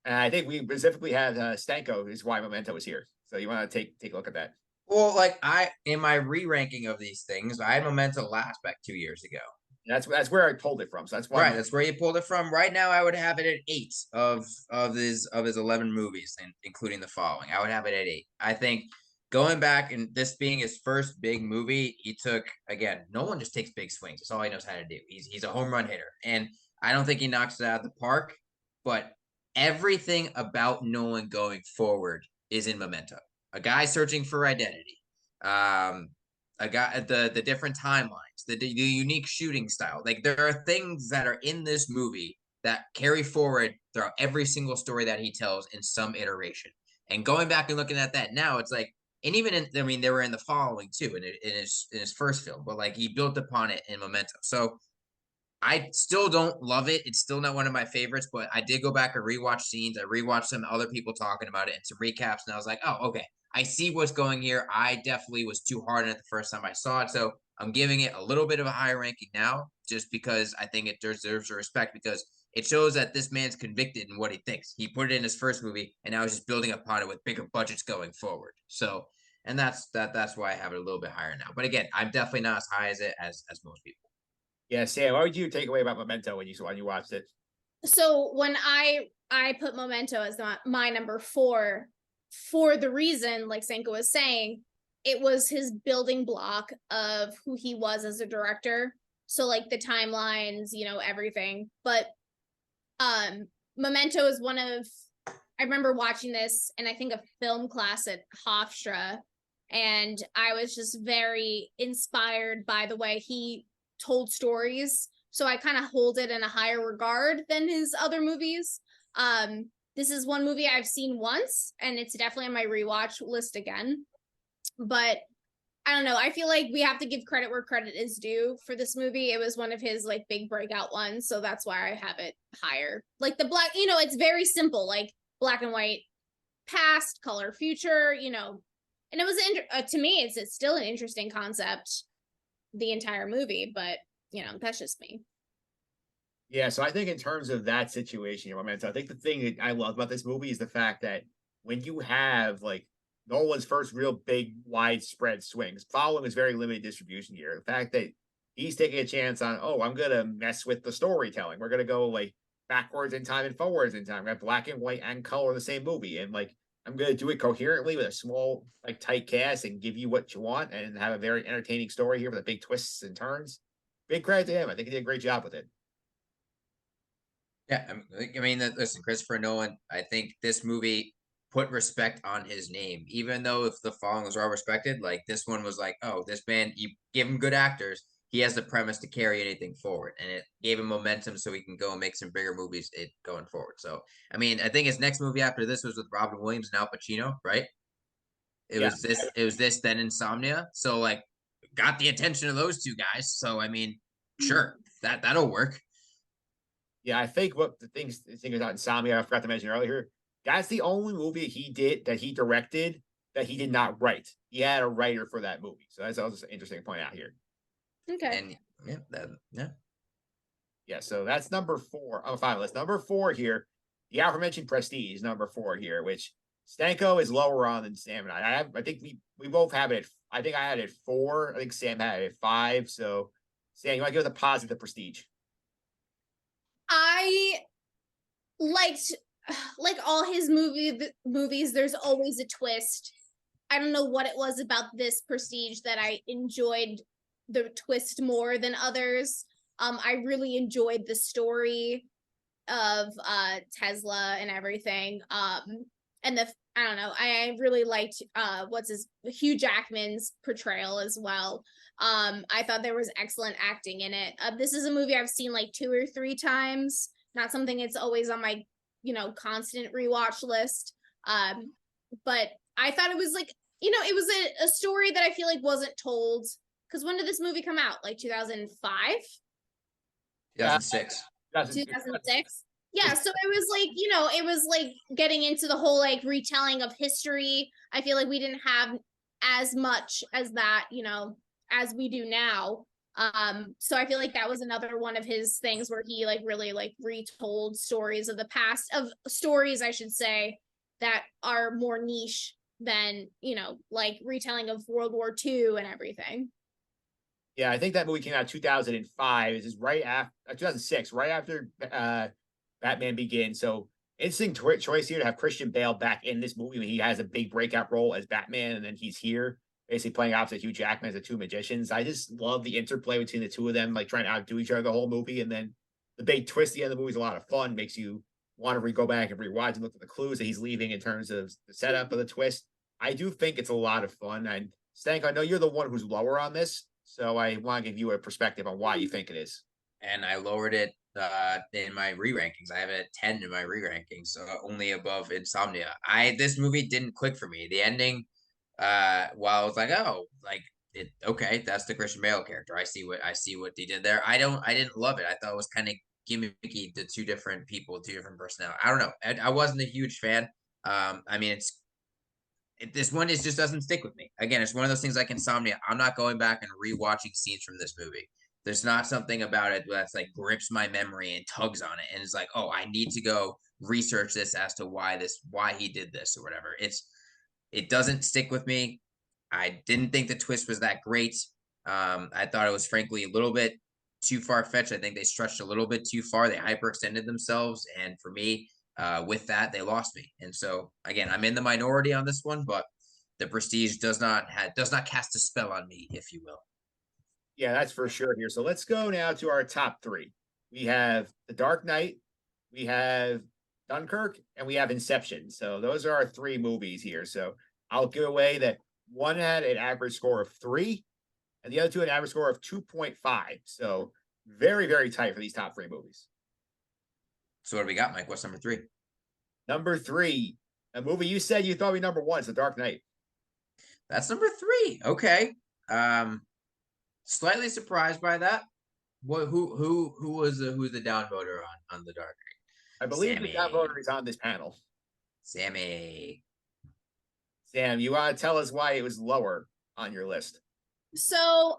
and I think we specifically had Stanko is why Memento is here. So you want to take a look at that. Well, in my re-ranking of these things, I had Memento last back 2 years ago. That's where I pulled it from. So that's why. Right, that's where you pulled it from. Right now, I would have it at 8 of his 11 movies, including the following. I would have it at 8. I think going back and this being his first big movie, he took again. Nolan just takes big swings. That's all he knows how to do. He's a home run hitter, and I don't think he knocks it out of the park. But everything about Nolan going forward is in Memento. A guy searching for identity. A guy, the different timelines, the unique shooting style. Like there are things that are in this movie that carry forward throughout every single story that he tells in some iteration. And going back and looking at that now, it's like, and even they were in the following too, in his first film, but like he built upon it in Memento. So I still don't love it. It's still not one of my favorites, but I did go back and rewatch scenes. I rewatched some other people talking about it and some recaps, and I was like, oh, okay. I see what's going here. I definitely was too hard on it the first time I saw it. So I'm giving it a little bit of a higher ranking now just because I think it deserves a respect because it shows that this man's convicted in what he thinks. He put it in his first movie and now he's just building upon it with bigger budgets going forward. So, and that's why I have it a little bit higher now. But again, I'm definitely not as high as it as most people. Yeah, Sam, what would you take away about Memento when you watched it? So when I put Memento as my number 4, for the reason, like Stanko was saying, it was his building block of who he was as a director. So like the timelines, everything. But Memento is one of, I remember watching this in I think a film class at Hofstra, and I was just very inspired by the way he told stories. So I kind of hold it in a higher regard than his other movies. This is one movie I've seen once, and it's definitely on my rewatch list again. But I don't know. I feel like we have to give credit where credit is due for this movie. It was one of his like big breakout ones, so that's why I have it higher. Like the black, it's very simple, like black and white, past, color, future, and it was to me, it's still an interesting concept, the entire movie, but that's just me. Yeah, so I think in terms of that situation, Memento, I think the thing that I love about this movie is the fact that when you have like Nolan's first real big widespread swings, following his very limited distribution here, the fact that he's taking a chance on, I'm gonna mess with the storytelling. We're gonna go like backwards in time and forwards in time. We have black and white and color in the same movie, and like I'm gonna do it coherently with a small, like tight cast and give you what you want and have a very entertaining story here with the big twists and turns. Big credit to him. I think he did a great job with it. Yeah, listen, Christopher Nolan, I think this movie put respect on his name, even though if the following was all respected, like this one was like, oh, this man, you give him good actors, he has the premise to carry anything forward, and it gave him momentum so he can go and make some bigger movies going forward. So, I mean, I think his next movie after this was with Robin Williams and Al Pacino, right? It Yeah. was this. It was this. Then Insomnia. So like, got the attention of those two guys. So I mean, sure, that'll work. Yeah, I think what the thing about Insomnia, I forgot to mention earlier, that's the only movie he directed that he did not write. He had a writer for that movie. So that's also interesting to point out here. Okay. And yeah. Yeah, so that's number 4 on the final list. Number 4 here, the aforementioned Prestige, number 4 here, which Stanko is lower on than Sam and I. I think we both have it. I think I had it 4. I think Sam had it 5. So Sam, you want to give the positive Prestige? I liked like all his movies. There's always a twist. I don't know what it was about this Prestige that I enjoyed the twist more than others. I really enjoyed the story of Tesla and everything. And I don't know, I really liked Hugh Jackman's portrayal as well. I thought there was excellent acting in it. This is a movie I've seen like 2 or 3 times. Not something it's always on my, constant rewatch list. But I thought it was like, it was a story that I feel like wasn't told. Because when did this movie come out? Like 2005? 2006. 2006? Yeah, so it was like, it was like getting into the whole like retelling of history. I feel like we didn't have as much as that, as we do now. So I feel like that was another one of his things where he like really like retold stories of the past, of stories I should say, that are more niche than, like retelling of World War II and everything. Yeah, I think that movie came out 2005. This is right after 2006, right after Batman Begins. So interesting choice here to have Christian Bale back in this movie when he has a big breakout role as Batman, and then he's here basically playing opposite Hugh Jackman as the two magicians. I just love the interplay between the two of them, like trying to outdo each other the whole movie, and then the big twist at the end of the movie is a lot of fun, makes you want to go back and rewatch and look at the clues that he's leaving in terms of the setup of the twist. I do think it's a lot of fun. And Stank, I know you're the one who's lower on this, so I want to give you a perspective on why you think it is. And I lowered it in my re-rankings. I have it at 10 in my re-rankings, only above Insomnia. This movie didn't click for me. The ending, while I was like, oh, like okay, that's the Christian Bale character. I see what they did there. I didn't love it. I thought it was kind of gimmicky, the 2 different people, 2 different personalities. I don't know. I wasn't a huge fan. I mean, this one just doesn't stick with me. Again, it's one of those things like Insomnia. I'm not going back and rewatching scenes from this movie. There's not something about it that's like grips my memory and tugs on it, and it's like, oh, I need to go research this as to why he did this or whatever. It doesn't stick with me. I didn't think the twist was that great. I thought it was frankly a little bit too far-fetched. I think they stretched a little bit too far. They hyperextended themselves, and for me, with that, they lost me. And so again, I'm in the minority on this one, but the Prestige does not cast a spell on me, if you will. Yeah, that's for sure here. So let's go now to our top 3. We have The Dark Knight, we have Dunkirk, and we have Inception. So those are our 3 movies here. So I'll give away that one had an average score of 3, and the other 2 had an average score of 2.5. So very, very tight for these top 3 movies. So what do we got, Mike? What's number 3? Number 3, a movie you said you thought would be number 1 is The Dark Knight. That's number 3. Okay. Slightly surprised by that. Who's the downvoter on The Dark Knight? I believe the downvoter is on this panel. Sammy. Sam, you want to tell us why it was lower on your list? So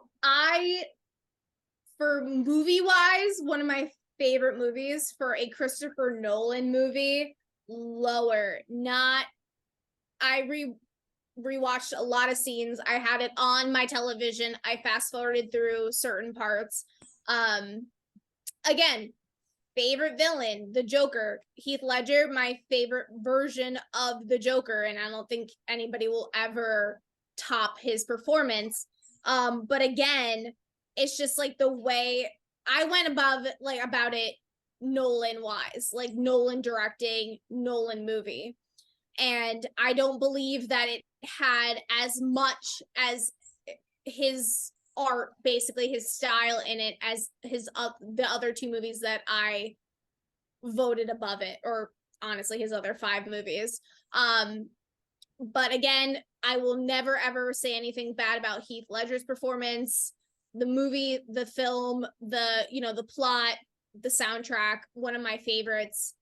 for movie wise, one of my favorite movies for a Christopher Nolan movie, lower. I rewatched a lot of scenes. I had it on my television. I fast forwarded through certain parts. Again, favorite villain, the Joker, Heath Ledger, my favorite version of the Joker, and I don't think anybody will ever top his performance. But again, it's just like the way I went about it Nolan wise, like Nolan directing, Nolan movie. And I don't believe that it had as much as his art, basically his style in it, as his the other two movies that I voted above it, or honestly his other 5 movies. But again, I will never ever say anything bad about Heath Ledger's performance. The movie, the film, the plot, the soundtrack, one of my favorites.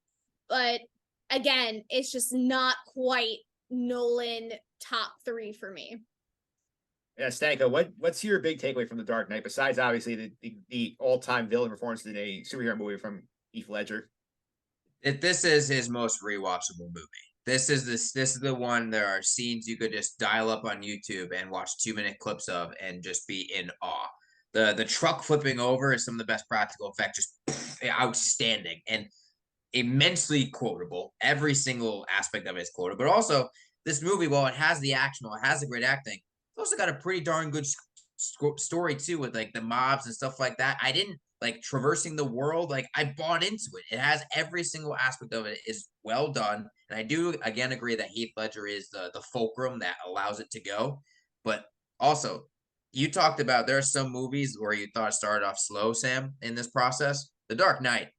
But again, it's just not quite Nolan top 3 for me. Yeah, Stanko, what's your big takeaway from The Dark Knight besides obviously the all-time villain performance in a superhero movie from Heath Ledger? This is his most rewatchable movie. This is the one. There are scenes you could just dial up on YouTube and watch 2-minute clips of and just be in awe. The truck flipping over is some of the best practical effects, just outstanding and immensely quotable. Every single aspect of it is quotable. But also, this movie, while it has the action, while it has the great acting, it's also got a pretty darn good story too, with like the mobs and stuff like that. I didn't like traversing the world. Like I bought into it. It has every single aspect of it is well done. And I do again agree that Heath Ledger is the fulcrum that allows it to go. But also, you talked about there are some movies where you thought it started off slow, Sam, in this process. The Dark Knight,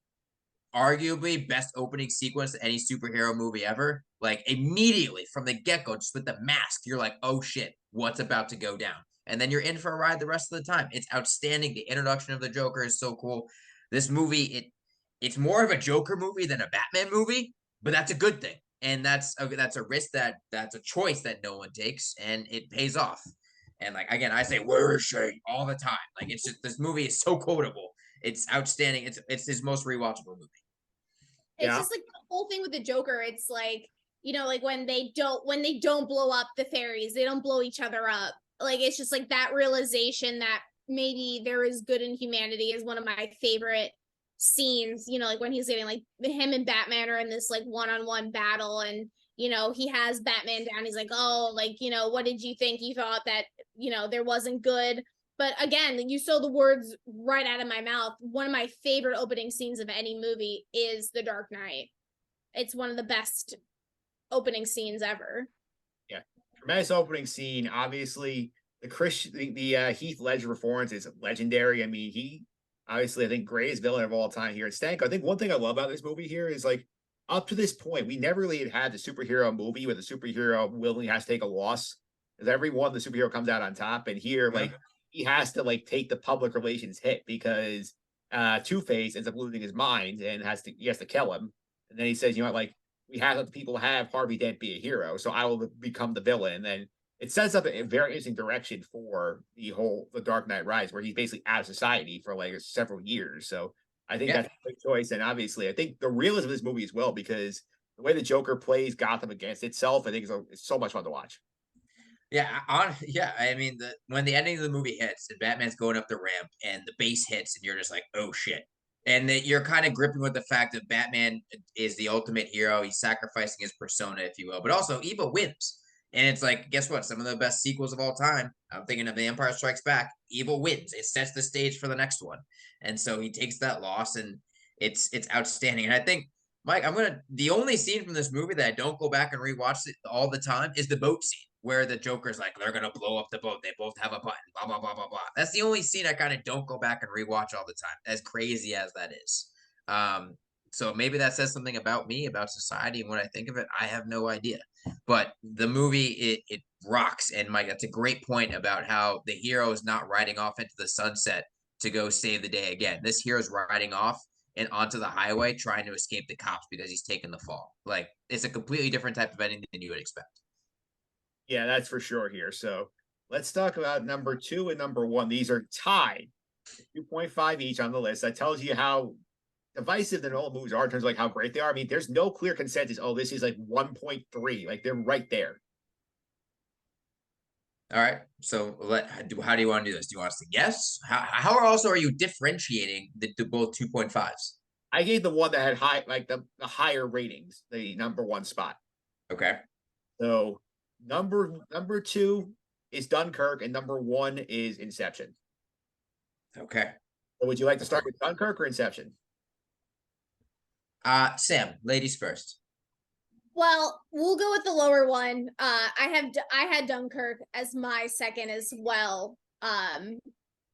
arguably best opening sequence to any superhero movie ever. Like immediately from the get-go, just with the mask, you're like, oh shit, what's about to go down? And then you're in for a ride the rest of the time. It's outstanding. The introduction of the Joker is so cool. This movie, it's more of a Joker movie than a Batman movie, but that's a good thing. And that's a risk that's a choice that Nolan takes, and it pays off. And like again, I say where is she all the time. Like it's just this movie is so quotable. It's outstanding. It's his most rewatchable movie. It's just like the whole thing with the Joker. It's like, like when they don't blow up the fairies, they don't blow each other up. Like it's just like that realization that maybe there is good in humanity is one of my favorite scenes. Like when he's getting like him and Batman are in this like one-on-one battle, and he has Batman down. He's like, oh, like what did you think? You thought that there wasn't good. But again, you stole the words right out of my mouth. One of my favorite opening scenes of any movie is The Dark Knight. It's one of the best opening scenes ever. Yeah, tremendous opening scene. Obviously, the Heath Ledger performance is legendary. I mean, he obviously, I think, greatest villain of all time here at Stanko. I think one thing I love about this movie here is like up to this point, we never really had the superhero movie where the superhero willingly has to take a loss. Because every one the superhero comes out on top, and here, like he has to like take the public relations hit because Two-Face ends up losing his mind and he has to kill him. And then he says, like we have let the people have Harvey Dent be a hero, so I will become the villain. And then it sets up a very interesting direction for the Dark Knight Rise, where he's basically out of society for like several years. So I think that's a good choice. And obviously, I think the realism of this movie as well, because the way the Joker plays Gotham against itself, I think it's so much fun to watch. I mean, when the ending of the movie hits and Batman's going up the ramp and the bass hits, and you're just like, oh shit. And that you're kind of gripping with the fact that Batman is the ultimate hero. He's sacrificing his persona, if you will, but also evil wins. And it's like, guess what? Some of the best sequels of all time. I'm thinking of The Empire Strikes Back. Evil wins. It sets the stage for the next one. And so he takes that loss, and it's outstanding. And I think, Mike, the only scene from this movie that I don't go back and rewatch it all the time is the boat scene, where the Joker's like, they're gonna blow up the boat. They both have a button. Blah blah blah blah blah. That's the only scene I kind of don't go back and rewatch all the time, as crazy as that is. So maybe that says something about me, about society, and what I think of it. I have no idea. But the movie, it rocks. And Mike, that's a great point about how the hero is not riding off into the sunset to go save the day again. This hero's riding off and onto the highway trying to escape the cops because he's taken the fall. Like it's a completely different type of ending than you would expect. Yeah, that's for sure here. So let's talk about number 2 and number 1. These are tied 2.5 each on the list. That tells you how divisive the Nolan movies are in terms of like how great they are. I mean, there's no clear consensus. Oh, this is like 1.3. Like they're right there. All right. So how do you want to do this? Do you want us to guess? How also are you differentiating the both 2.5s? I gave the one that had the higher ratings, the number 1 spot. Okay. So number 2 is Dunkirk, and number 1 is Inception. Okay. So would you like to start with Dunkirk or Inception? Sam, ladies first. Well, we'll go with the lower one. I had Dunkirk as my second as well.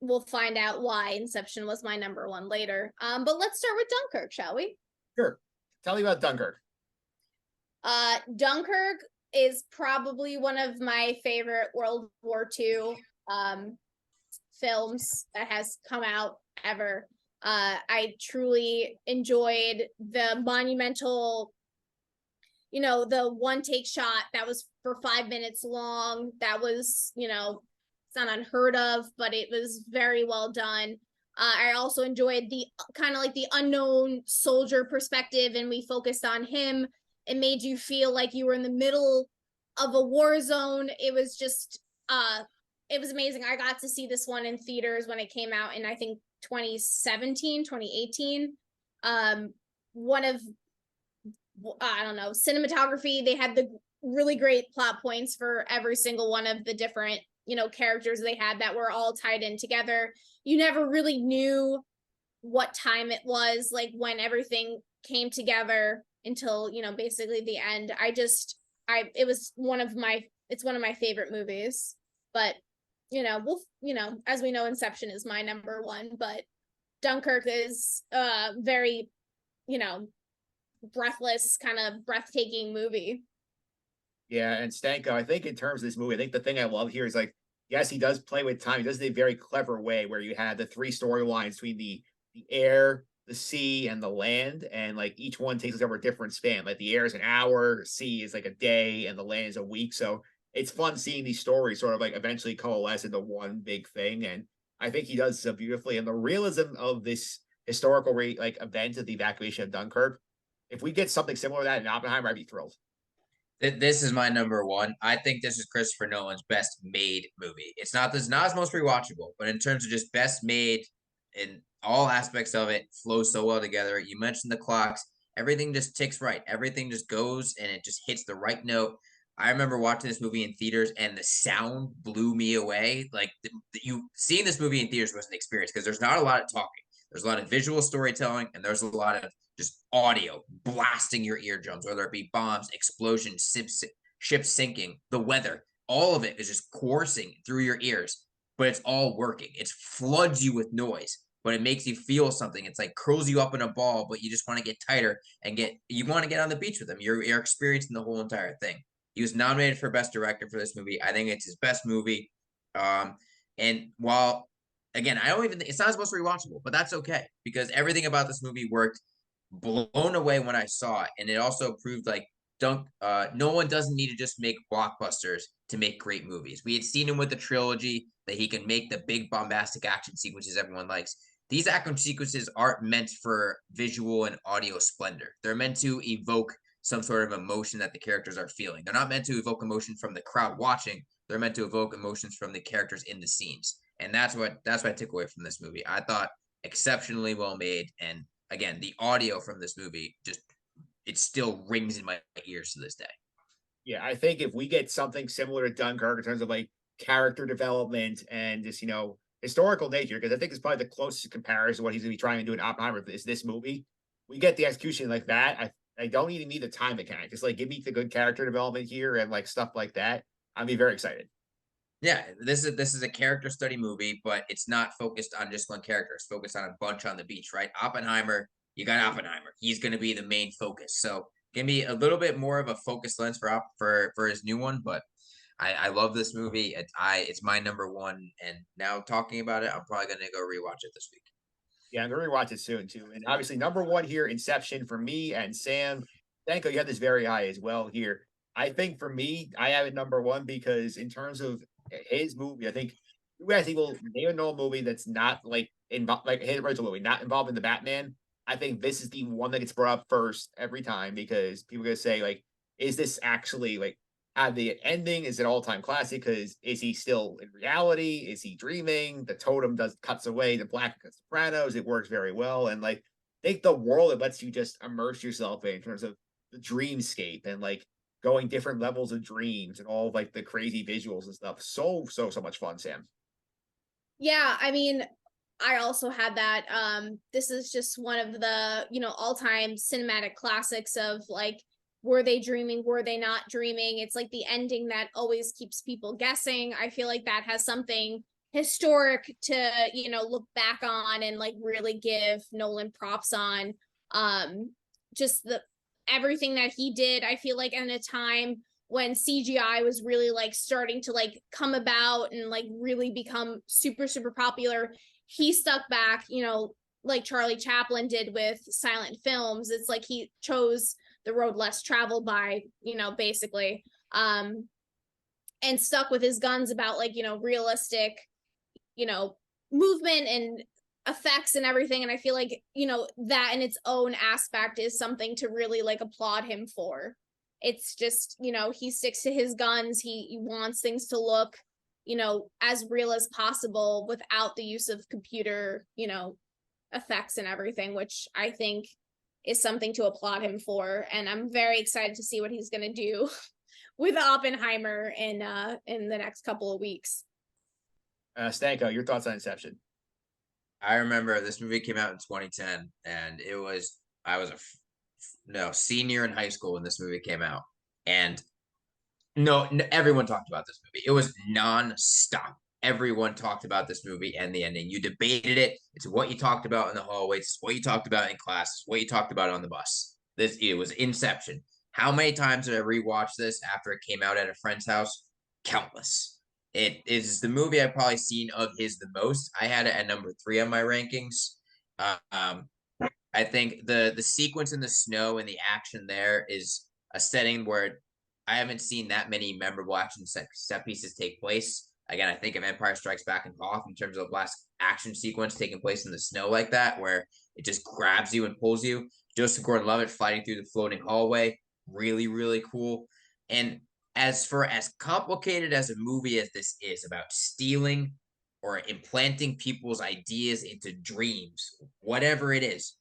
we'll find out why Inception was my number one later. But let's start with Dunkirk, shall we? Sure. Tell me about Dunkirk. Dunkirk is probably one of my favorite World War II films that has come out ever. I truly enjoyed the monumental, the one take shot that was for 5 minutes long. That was, it's not unheard of, but it was very well done. I also enjoyed the kind of like the unknown soldier perspective, and we focused on him. It made you feel like you were in the middle of a war zone. It was just, it was amazing. I got to see this one in theaters when it came out in, I think, 2017, 2018. One of, I don't know, cinematography. They had the really great plot points for every single one of the different, characters they had that were all tied in together. You never really knew what time it was, like when everything came together until, basically the end. It was it's one of my favorite movies, but as we know, Inception is my number one, but Dunkirk is very, breathless, kind of breathtaking movie. Yeah, and Stanko, I think in terms of this movie, I think the thing I love here is like, yes, he does play with time. He does it in a very clever way where you have the three storylines between the air, the sea, and the land, and like each one takes us over a different span. Like the air is an hour, sea is like a day, and the land is a week. So it's fun seeing these stories sort of like eventually coalesce into one big thing. And I think he does so beautifully. And the realism of this historical event of the evacuation of Dunkirk, if we get something similar to that in Oppenheimer, I'd be thrilled. This is my number one. I think this is Christopher Nolan's best made movie. It's not his most rewatchable, but in terms of just best made in all aspects of it, flows so well together. You mentioned the clocks. Everything just ticks right. Everything just goes and it just hits the right note. I remember watching this movie in theaters and the sound blew me away. Like you seeing this movie in theaters was an experience because there's not a lot of talking. There's a lot of visual storytelling and there's a lot of just audio blasting your eardrums, whether it be bombs, explosions, ships sinking, the weather. All of it is just coursing through your ears, but it's all working. It floods you with noise, but it makes you feel something. It's like curls you up in a ball, but you just want to get tighter and you want to get on the beach with him. You're experiencing the whole entire thing. He was nominated for Best Director for this movie. I think it's his best movie. And while, again, I don't even think it's not his most rewatchable, but that's okay because everything about this movie worked. Blown away when I saw it, and it also proved like no one doesn't need to just make blockbusters to make great movies. We had seen him with the trilogy that he can make the big bombastic action sequences everyone likes. These action sequences aren't meant for visual and audio splendor. They're meant to evoke some sort of emotion that the characters are feeling. They're not meant to evoke emotion from the crowd watching. They're meant to evoke emotions from the characters in the scenes. And that's what I took away from this movie. I thought exceptionally well made, and again, the audio from this movie it still rings in my ears to this day. Yeah, I think if we get something similar to Dunkirk in terms of like character development and just, historical nature, because I think it's probably the closest comparison to what he's going to be trying to do in Oppenheimer is this movie. We get the execution like that. I don't even need the time mechanic. Just like give me the good character development here and like stuff like that. I'd be very excited. Yeah, this is a character study movie, but it's not focused on just one character. It's focused on a bunch on the beach, right? Oppenheimer, you got Oppenheimer. He's going to be the main focus. So give me a little bit more of a focus lens for his new one. But I love this movie. It's my number one. And now talking about it, I'm probably going to go rewatch it this week. Yeah, I'm going to rewatch it soon too. And obviously, number one here, Inception for me and Sam. Danko, you have this very high as well here. I think for me, I have it number one because in terms of his movie, I think you guys will name a Nolan movie that's not like involved, like his original movie, not involved in the Batman. I think this is the one that gets brought up first every time because people are gonna say like, is this actually like have the ending? Is it all time classic? Because is he still in reality? Is he dreaming? The totem cuts away the black Sopranos. It works very well, and like think the world it lets you just immerse yourself in terms of the dreamscape and like going different levels of dreams and all of like the crazy visuals and stuff. So much fun, Sam. Yeah, I mean, I also had that. This is just one of the, all-time cinematic classics of like, were they dreaming? Were they not dreaming? It's like the ending that always keeps people guessing. I feel like that has something historic to, look back on and like really give Nolan props on. Just everything that he did, I feel like in a time when CGI was really like starting to like come about and like really become super, super popular, he stuck back, like Charlie Chaplin did with silent films. It's like he chose the road less traveled by, basically, and stuck with his guns about like, realistic, movement and effects and everything. And I feel like, that in its own aspect is something to really like applaud him for. It's just, he sticks to his guns. He wants things to look, as real as possible without the use of computer, effects and everything, which I think is something to applaud him for. And I'm very excited to see what he's going to do with Oppenheimer in the next couple of weeks. Stanko, your thoughts on Inception? I remember this movie came out in 2010, and I was a senior in high school when this movie came out, and everyone talked about this movie. It was non-stop. Everyone talked about this movie and the ending. You debated it. It's what you talked about in the hallways. It's what you talked about in class. It's what you talked about on the bus. It was Inception. How many times did I rewatch this after it came out at a friend's house? Countless. It is the movie I've probably seen of his the most. I had it at number 3 on my rankings. I think the sequence in the snow and the action there is a setting where I haven't seen that many memorable action set pieces take place. Again, I think of Empire Strikes Back and Hoth in terms of last action sequence taking place in the snow like that, where it just grabs you and pulls you. Joseph Gordon-Levitt fighting through the floating hallway, really, really cool. And for as complicated as a movie as this is about stealing or implanting people's ideas into dreams, whatever it is,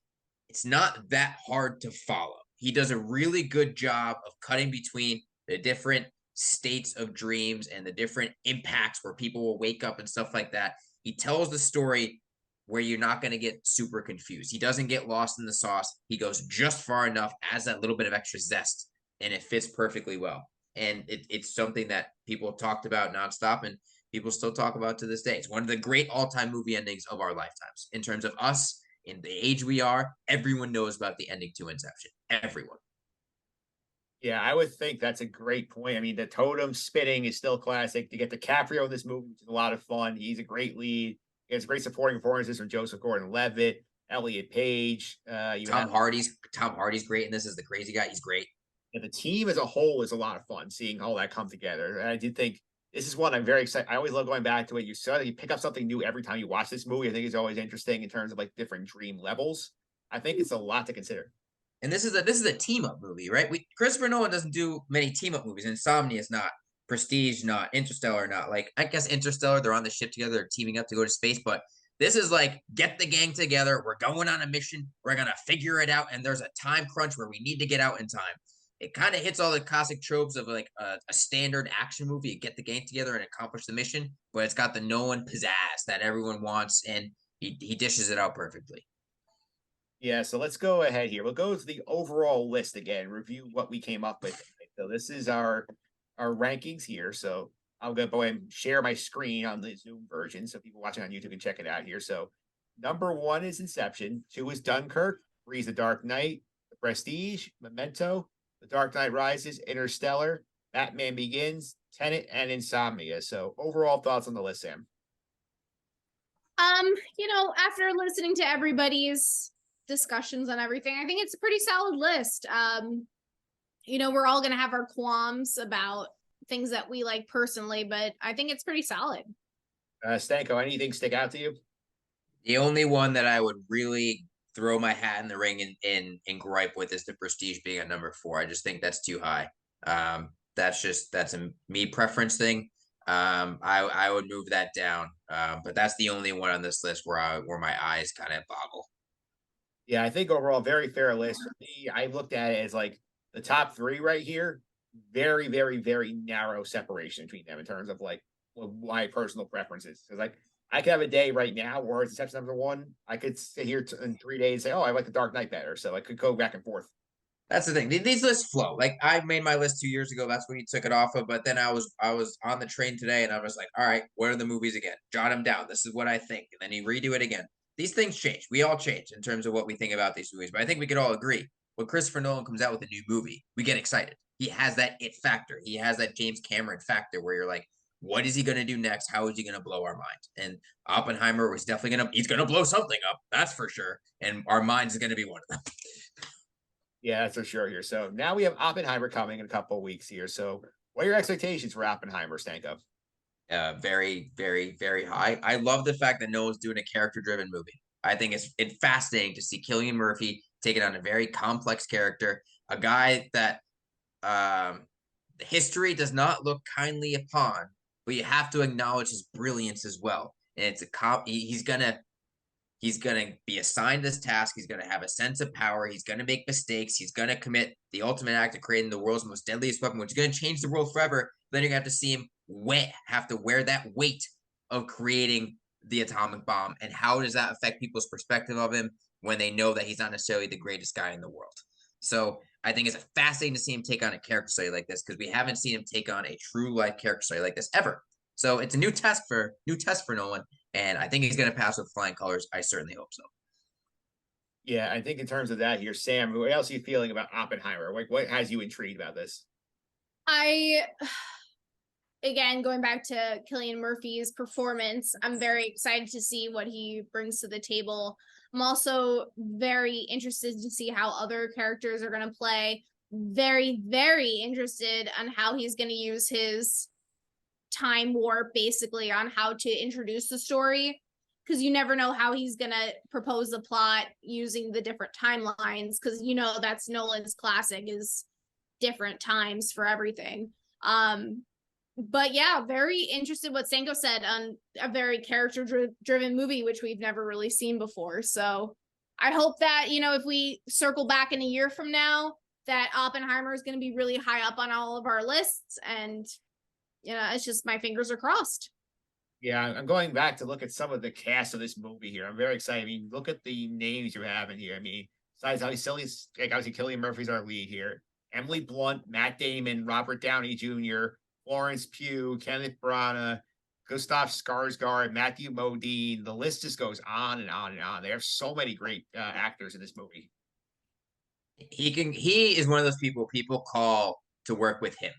it's not that hard to follow. He does a really good job of cutting between the different states of dreams and the different impacts where people will wake up and stuff like that. He tells the story where you're not going to get super confused. He doesn't get lost in the sauce. He goes just far enough, adds that little bit of extra zest, and it fits perfectly well. And it's something that people talked about nonstop, and people still talk about to this day. It's one of the great all-time movie endings of our lifetimes. In terms of us, in the age we are, everyone knows about the ending to Inception. Everyone. Yeah, I would think that's a great point. I mean, the totem spitting is still classic. To get DiCaprio in this movie, which is a lot of fun. He's a great lead. He has great supporting performances from Joseph Gordon-Levitt, Elliot Page. Tom Hardy's great in this as the crazy guy. He's great. And the team as a whole is a lot of fun seeing all that come together. And I do think this is one I'm very excited. I always love going back to it. You pick up something new every time you watch this movie. I think it's always interesting in terms of like different dream levels. I think it's a lot to consider. And this is a team up movie, right? Christopher Nolan doesn't do many team up movies. Insomnia is not, Prestige not, Interstellar not. Like I guess Interstellar, they're on the ship together, they're teaming up to go to space, but this is like get the gang together. We're going on a mission. We're gonna figure it out, and there's a time crunch where we need to get out in time. It kind of hits all the classic tropes of like a standard action movie. You get the gang together and accomplish the mission, but it's got the Nolan pizzazz that everyone wants, and he dishes it out perfectly. Yeah, so let's go ahead here. We'll go to the overall list again, review what we came up with. So this is our rankings here. So I'm gonna go ahead and share my screen on the Zoom version so people watching on YouTube can check it out here. So number 1 is Inception, 2 is Dunkirk, 3 is The Dark Knight, The Prestige, Memento, The Dark Knight Rises, Interstellar, Batman Begins, Tenet, and Insomnia. So overall thoughts on the list, Sam? After listening to everybody's discussions on everything, I think it's a pretty solid list. We're all gonna have our qualms about things that we like personally, but I think it's pretty solid. Stanko, anything stick out to you? The only one that I would really throw my hat in the ring and gripe with is The Prestige being at number 4. I just think that's too high. That's a me preference thing. I would move that down. But that's the only one on this list where my eyes kind of boggle. Yeah, I think overall very fair list. For me, I looked at it as like the top 3 right here. Very, very, very narrow separation between them in terms of like my personal preferences. Because like I could have a day right now where it's Inception number 1. I could sit here in 3 days and say, oh, I like The Dark Knight better. So I could go back and forth. That's the thing. These lists flow. Like I made my list 2 years ago. That's when you took it off of. But then I was on the train today, and I was like, all right, what are the movies again? Jot them down. This is what I think, and then you redo it again. These things change. We all change in terms of what we think about these movies. But I think we could all agree when Christopher Nolan comes out with a new movie, we get excited. He has that it factor. He has that James Cameron factor where you're like, what is he going to do next? How is he going to blow our mind? And Oppenheimer was definitely he's going to blow something up. That's for sure. And our minds is going to be one of them. Yeah, that's for sure here. So now we have Oppenheimer coming in a couple of weeks here. So what are your expectations for Oppenheimer, Stanko? Very, very, very high. I love the fact that Nolan's doing a character-driven movie. I think it's fascinating to see Cillian Murphy taking on a very complex character, a guy that history does not look kindly upon, but you have to acknowledge his brilliance as well. And it's he's gonna be assigned this task. He's gonna have a sense of power. He's gonna make mistakes. He's gonna commit the ultimate act of creating the world's most deadliest weapon, which is gonna change the world forever. Then you're gonna have to see him have to wear that weight of creating the atomic bomb. And how does that affect people's perspective of him when they know that he's not necessarily the greatest guy in the world? So I think it's fascinating to see him take on a character study like this because we haven't seen him take on a true life character study like this ever. So it's a new test for Nolan, and I think he's going to pass with flying colors. I certainly hope so. Yeah, I think in terms of that here, Sam, what else are you feeling about Oppenheimer? Like, what has you intrigued about this? I again, going back to Cillian Murphy's performance, I'm very excited to see what he brings to the table. I'm also very interested to see how other characters are going to play. Very, very interested on how he's going to use his time warp, basically, on how to introduce the story. Because you never know how he's going to propose the plot using the different timelines. Because, that's Nolan's classic, is different times for everything. But yeah, very interested what Stanko said on a very character-driven movie, which we've never really seen before. So I hope that, if we circle back in a year from now, that Oppenheimer is going to be really high up on all of our lists. And, it's just my fingers are crossed. Yeah, I'm going back to look at some of the cast of this movie here. I'm very excited. I mean, look at the names you have in here. I mean, besides obviously Cillian Murphy's our lead here. Emily Blunt, Matt Damon, Robert Downey Jr., Florence Pugh, Kenneth Branagh, Gustav Skarsgård, Matthew Modine. The list just goes on and on and on. They have so many great actors in this movie. He is one of those people call to work with him.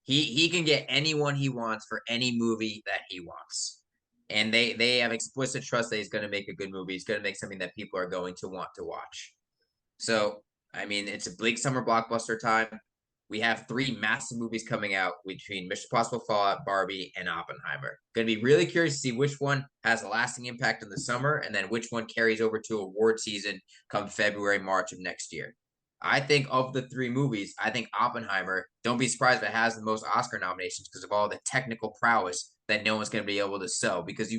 He can get anyone he wants for any movie that he wants. And they have explicit trust that he's going to make a good movie. He's going to make something that people are going to want to watch. So, I mean, it's a bleak summer blockbuster time. We have 3 massive movies coming out between Mission Impossible Fallout, Barbie, and Oppenheimer. Going to be really curious to see which one has a lasting impact in the summer and then which one carries over to award season come February, March of next year. I think of the 3 movies, I think Oppenheimer, don't be surprised if it has the most Oscar nominations because of all the technical prowess that no one's going to be able to sell, because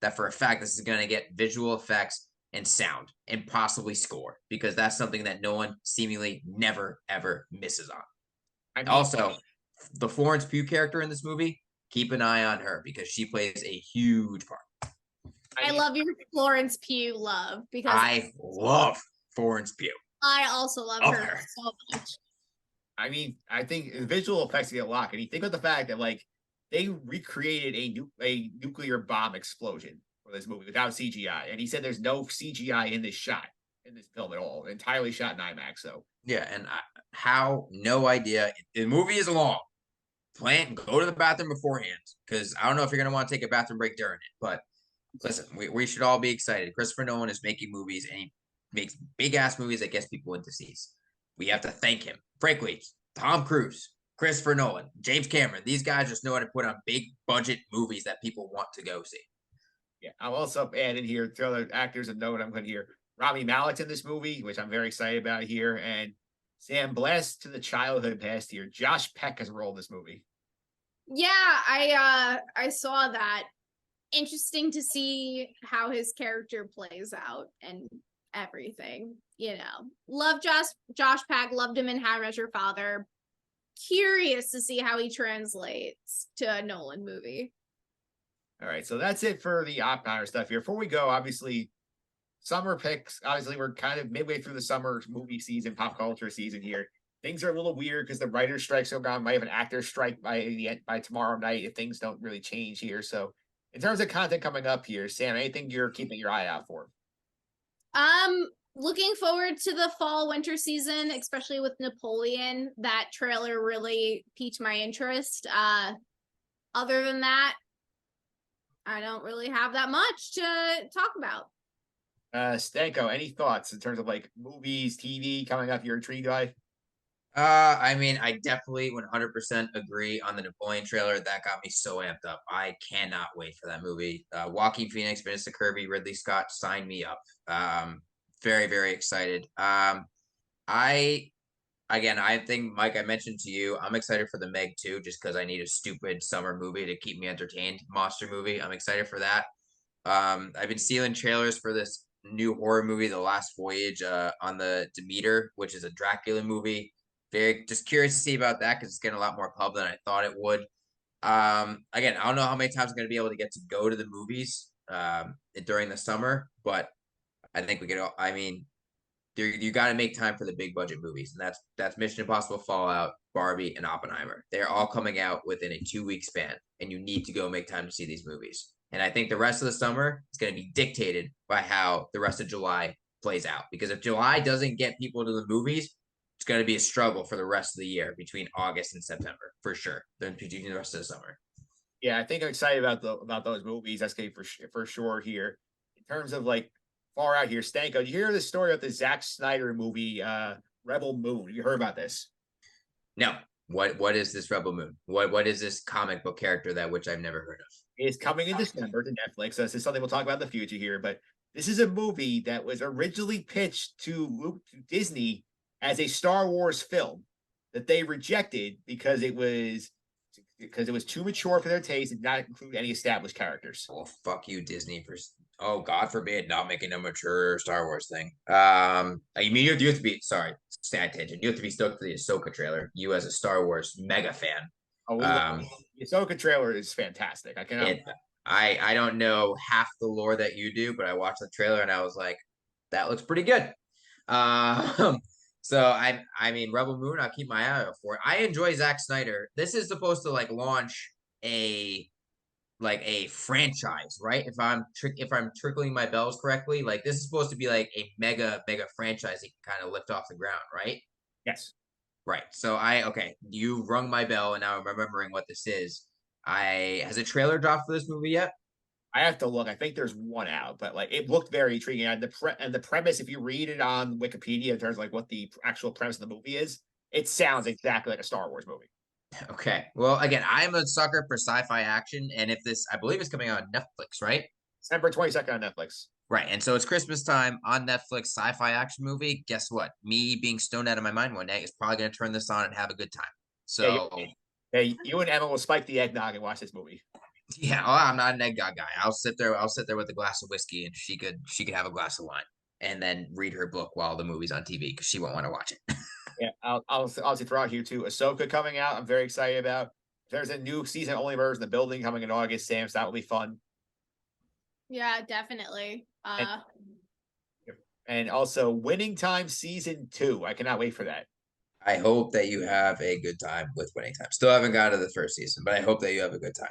that for a fact this is going to get visual effects and sound and possibly score, because that's something that no one seemingly never, ever misses on. And also, the Florence Pugh character in this movie, keep an eye on her because she plays a huge part. I love your Florence Pugh love, because I love Florence Pugh. I also love her so much. I mean, I think visual effects get a lot. And you think of the fact that they recreated a nuclear bomb explosion for this movie without CGI, and he said there's no CGI in this film at all, entirely shot in IMAX. So yeah, and no idea. The movie is long. Go to the bathroom beforehand, because I don't know if you're gonna want to take a bathroom break during it. But listen, we should all be excited. Christopher Nolan is making movies, and he makes big ass movies that gets people into seats. We have to thank him. Frankly, Tom Cruise, Christopher Nolan, James Cameron, these guys just know how to put on big budget movies that people want to go see. Yeah, I'll also add in here to other actors a note. I'm going to hear Rami Malek's in this movie, which I'm very excited about here, and Sam, blast to the childhood past here. Josh Peck has a role in this movie. Yeah, I saw that. Interesting to see how his character plays out and everything. Love Josh Peck, loved him in How I Met Your Father. Curious to see how he translates to a Nolan movie. All right, so that's it for the Oppenheimer stuff here. Before we go, obviously, summer picks. Obviously, we're kind of midway through the summer movie season, pop culture season here. Things are a little weird because the writer's strike's going on. Might have an actor strike by tomorrow night if things don't really change here. So, in terms of content coming up here, Sam, anything you're keeping your eye out for? Looking forward to the fall winter season, especially with Napoleon. That trailer really piqued my interest. Other than that, I don't really have that much to talk about. Stanko, any thoughts in terms of like movies, TV coming up you're intrigued by? I mean, I definitely 100% agree on the Napoleon trailer. That got me so amped up. I cannot wait for that movie. Joaquin Phoenix, Vanessa Kirby, Ridley Scott, sign me up. Very, very excited. I think, Mike, I mentioned to you, I'm excited for the Meg too, just because I need a stupid summer movie to keep me entertained. Monster movie. I'm excited for that. I've been seeing trailers for this new horror movie, The Last Voyage, on the Demeter, which is a Dracula movie. Very just curious to see about that because it's getting a lot more pub than I thought it would. Again, I don't know how many times I'm going to be able to get to go to the movies during the summer, but I think we could. I mean, you got to make time for the big budget movies, and that's Mission Impossible, Fallout, Barbie, and Oppenheimer. They're all coming out within a 2-week span, and you need to go make time to see these movies. And I think the rest of the summer is going to be dictated by how the rest of July plays out. Because if July doesn't get people to the movies, it's going to be a struggle for the rest of the year between August and September, for sure. Then between the rest of the summer. Yeah, I think I'm excited about those movies. That's going to be for sure here. In terms of like far out here, Stanko, did you hear the story of the Zack Snyder movie, Rebel Moon? Have you heard about this? No. What is this Rebel Moon? What is this comic book character that which I've never heard of? It's coming in December to Netflix. So this is something we'll talk about in the future here. But this is a movie that was originally pitched to Disney as a Star Wars film that they rejected because it was too mature for their taste and not include any established characters. Well, fuck you, Disney, for God forbid not making a mature Star Wars thing. You mean you have to be sad tangent. You have to be stoked for the Ahsoka trailer. You as a Star Wars mega fan. Oh, the Ahsoka trailer is fantastic. I don't know half the lore that you do, but I watched the trailer and I was like, that looks pretty good. So I mean, Rebel Moon, I'll keep my eye out for it. I enjoy Zack Snyder. This is supposed to like launch a franchise, right? If I'm trickling my bells correctly, like this is supposed to be like a mega franchise that can kind of lift off the ground, right? Yes. Right. So you rung my bell, and now I'm remembering what this is. Has a trailer dropped for this movie yet? I have to look. I think there's one out, but like it looked very intriguing. And the premise, if you read it on Wikipedia in terms of like what the actual premise of the movie is, it sounds exactly like a Star Wars movie. Okay. Well, again, I'm a sucker for sci-fi action, and I believe it's coming out on Netflix, right? December 22nd on Netflix. Right. And so it's Christmas time on Netflix, sci-fi action movie. Guess what? Me being stoned out of my mind one day is probably going to turn this on and have a good time. So, you and Emma will spike the eggnog and watch this movie. Yeah, I'm not an eggnog guy. I'll sit there with a glass of whiskey, and she could have a glass of wine, and then read her book while the movie's on TV because she won't want to watch it. Yeah, I'll obviously throw out here too. Ahsoka coming out. I'm very excited about. There's a new season only version of The Building coming in August, Sam. So that will be fun. Yeah, definitely. And also Winning Time season 2. I cannot wait for that. I hope that you have a good time with Winning Time. Still haven't got to the first season, but I hope that you have a good time.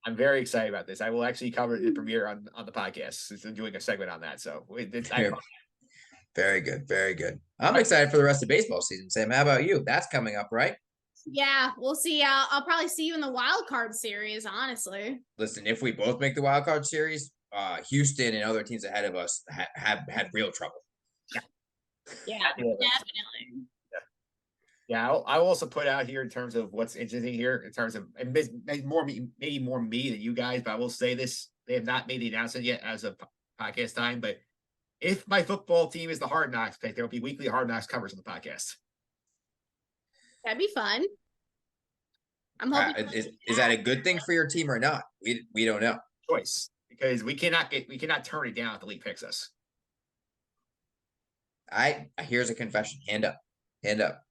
I'm very excited about this. I will actually cover the premiere on the podcast. I'm doing a segment on that. So very good. Very good. I'm excited for the rest of baseball season. Sam, how about you? That's coming up, right? Yeah, we'll see. I'll probably see you in the wild card series, honestly. Listen, if we both make the wild card series, Houston and other teams ahead of us have had real trouble. Yeah, definitely. Yeah, I will also put out here in terms of what's interesting here, in terms of maybe more me than you guys, but I will say this: they have not made the announcement yet as of podcast time. But if my football team is the Hard Knocks pick, there will be weekly Hard Knocks covers on the podcast. That'd be fun. I'm hoping. Is that a good thing for your team or not? We don't know. Choice, because we cannot turn it down if the league picks us. Here's a confession. Hand up.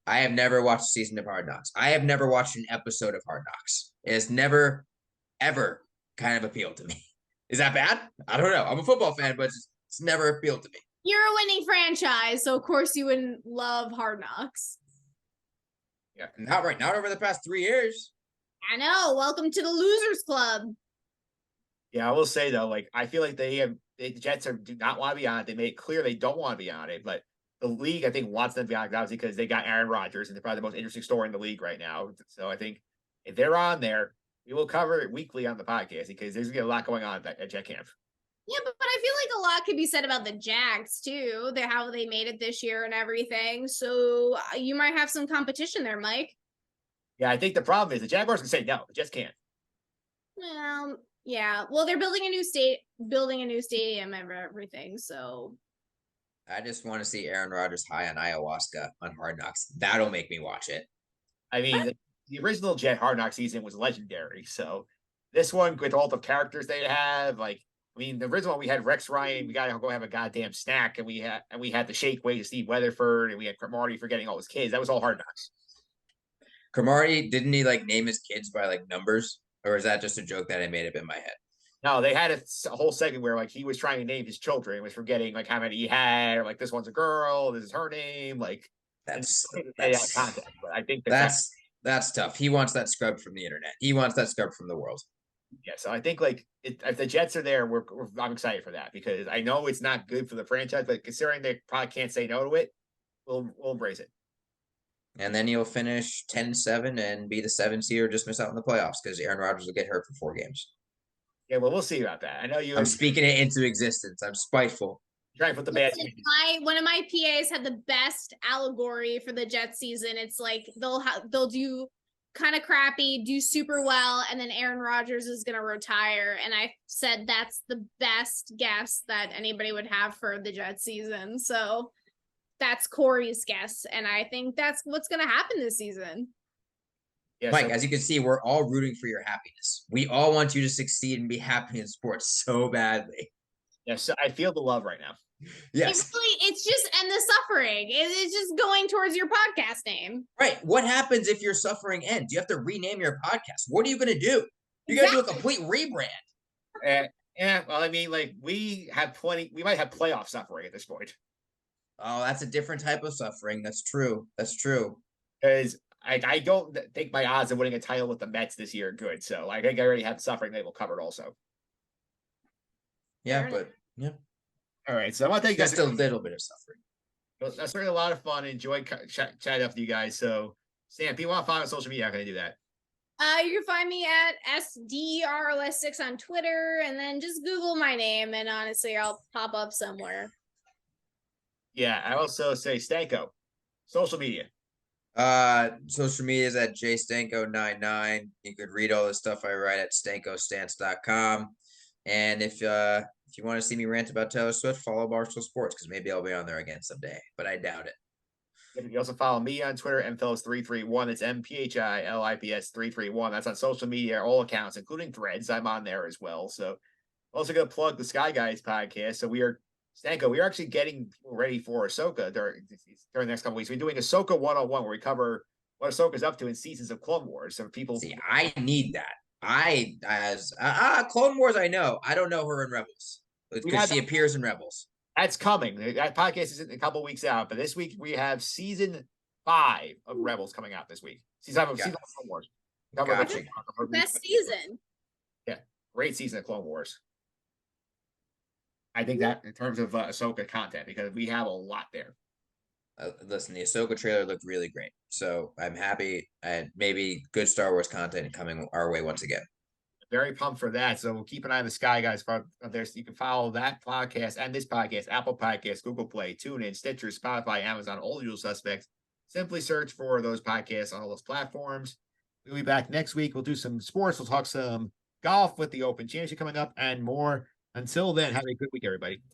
I have never watched a season of Hard Knocks. I have never watched an episode of Hard Knocks. It has never, ever kind of appealed to me. Is that bad? I don't know. I'm a football fan, but It's never appealed to me. You're a winning franchise, so of course you wouldn't love Hard Knocks. Yeah, not over the past 3 years. I know. Welcome to the Losers Club. Yeah, I will say though, like I feel like the Jets do not want to be on it. They made it clear they don't want to be on it, but the league I think wants them to be on it, obviously because they got Aaron Rodgers and they're probably the most interesting story in the league right now. So I think if they're on there, we will cover it weekly on the podcast because there's gonna be a lot going on at Jet Camp. Yeah, but I feel like a lot could be said about the Jags too. How they made it this year and everything. So you might have some competition there, Mike. Yeah, I think the problem is the Jaguars can say no, the Jets can't. Well, yeah. Well, they're building a new stadium and everything. So I just want to see Aaron Rodgers high on ayahuasca on Hard Knocks. That'll make me watch it. I mean, the original Jet Hard Knock season was legendary. So this one, with all the characters they have, like I mean, the original one we had Rex Ryan. We gotta go have a goddamn snack, and we had the shake weight to Steve Weatherford, and we had Marty forgetting all his kids. That was all Hard Knocks. Cromartie, didn't he like name his kids by like numbers, or is that just a joke that I made up in my head? No, they had a whole segment where like he was trying to name his children, and was forgetting like how many he had, or like this one's a girl, this is her name, like That's context. But I think that's tough. He wants that scrubbed from the internet. He wants that scrubbed from the world. yeah. So I think like if the Jets are there, I'm excited for that because I know it's not good for the franchise, but considering they probably can't say no to it, we'll embrace it. And then you'll finish 10-7 and be the 7th seed or just miss out in the playoffs because Aaron Rodgers will get hurt for 4 games. Yeah, well, we'll see about that. I know I'm speaking it into existence. I'm spiteful. Trying to put the bad. One of my PAs had the best allegory for the Jets season. It's like they'll do kind of crappy, do super well, and then Aaron Rodgers is gonna retire. And I said that's the best guess that anybody would have for the Jets season. So that's Corey's guess, and I think that's what's gonna happen this season. Yeah, Mike, as you can see, we're all rooting for your happiness. We all want you to succeed and be happy in sports so badly. Yes, I feel the love right now. Yes. It's just, and the suffering. It's just going towards your podcast name. Right. What happens if your suffering ends? You have to rename your podcast. What are you going to do? You're going to do a complete rebrand. Yeah, well, I mean, like, we might have playoff suffering at this point. Oh, that's a different type of suffering. That's true. That's true. Because I don't think my odds of winning a title with the Mets this year are good. So I think I already have suffering label covered also. Yeah, but yeah. All right. So I want to thank you guys. Just a little bit of suffering. Well, that's certainly a lot of fun. Enjoyed chatting up with you guys. So Sam, if you want to follow me on social media, how can I do that? You can find me at SDRLS6 on Twitter, and then just Google my name, and honestly, I'll pop up somewhere. Yeah, I also say Stanko, social media. Social media is at jstanko99. You could read all the stuff I write at stankostance.com. And if you want to see me rant about Taylor Swift, follow Barstool Sports because maybe I'll be on there again someday, but I doubt it. You can also follow me on Twitter, mphillips331. It's MPHILIPS331. That's on social media, all accounts, including Threads. I'm on there as well. So also going to plug the Sky Guys podcast. So we are actually getting ready for Ahsoka during the next couple of weeks. We're doing Ahsoka 101 where we cover what Ahsoka's up to in seasons of Clone Wars. So people see, I need that. Clone Wars, I know. I don't know her in Rebels because she appears in Rebels. That's coming. That podcast is a couple weeks out, but this week we have season 5 of Rebels coming out this week. Season 5 of Clone Wars. Gotcha. Best season. Yeah, great season of Clone Wars. I think that in terms of Ahsoka content, because we have a lot there. Listen, the Ahsoka trailer looked really great, so I'm happy. And maybe good Star Wars content coming our way once again. Very pumped for that. So we'll keep an eye on the Sky Guys for there. So you can follow that podcast and this podcast, Apple Podcasts, Google Play, TuneIn, Stitcher, Spotify, Amazon, all the usual suspects. Simply search for those podcasts on all those platforms. We'll be back next week. We'll do some sports. We'll talk some golf with the Open Championship coming up and more. Until then, have a good week, everybody.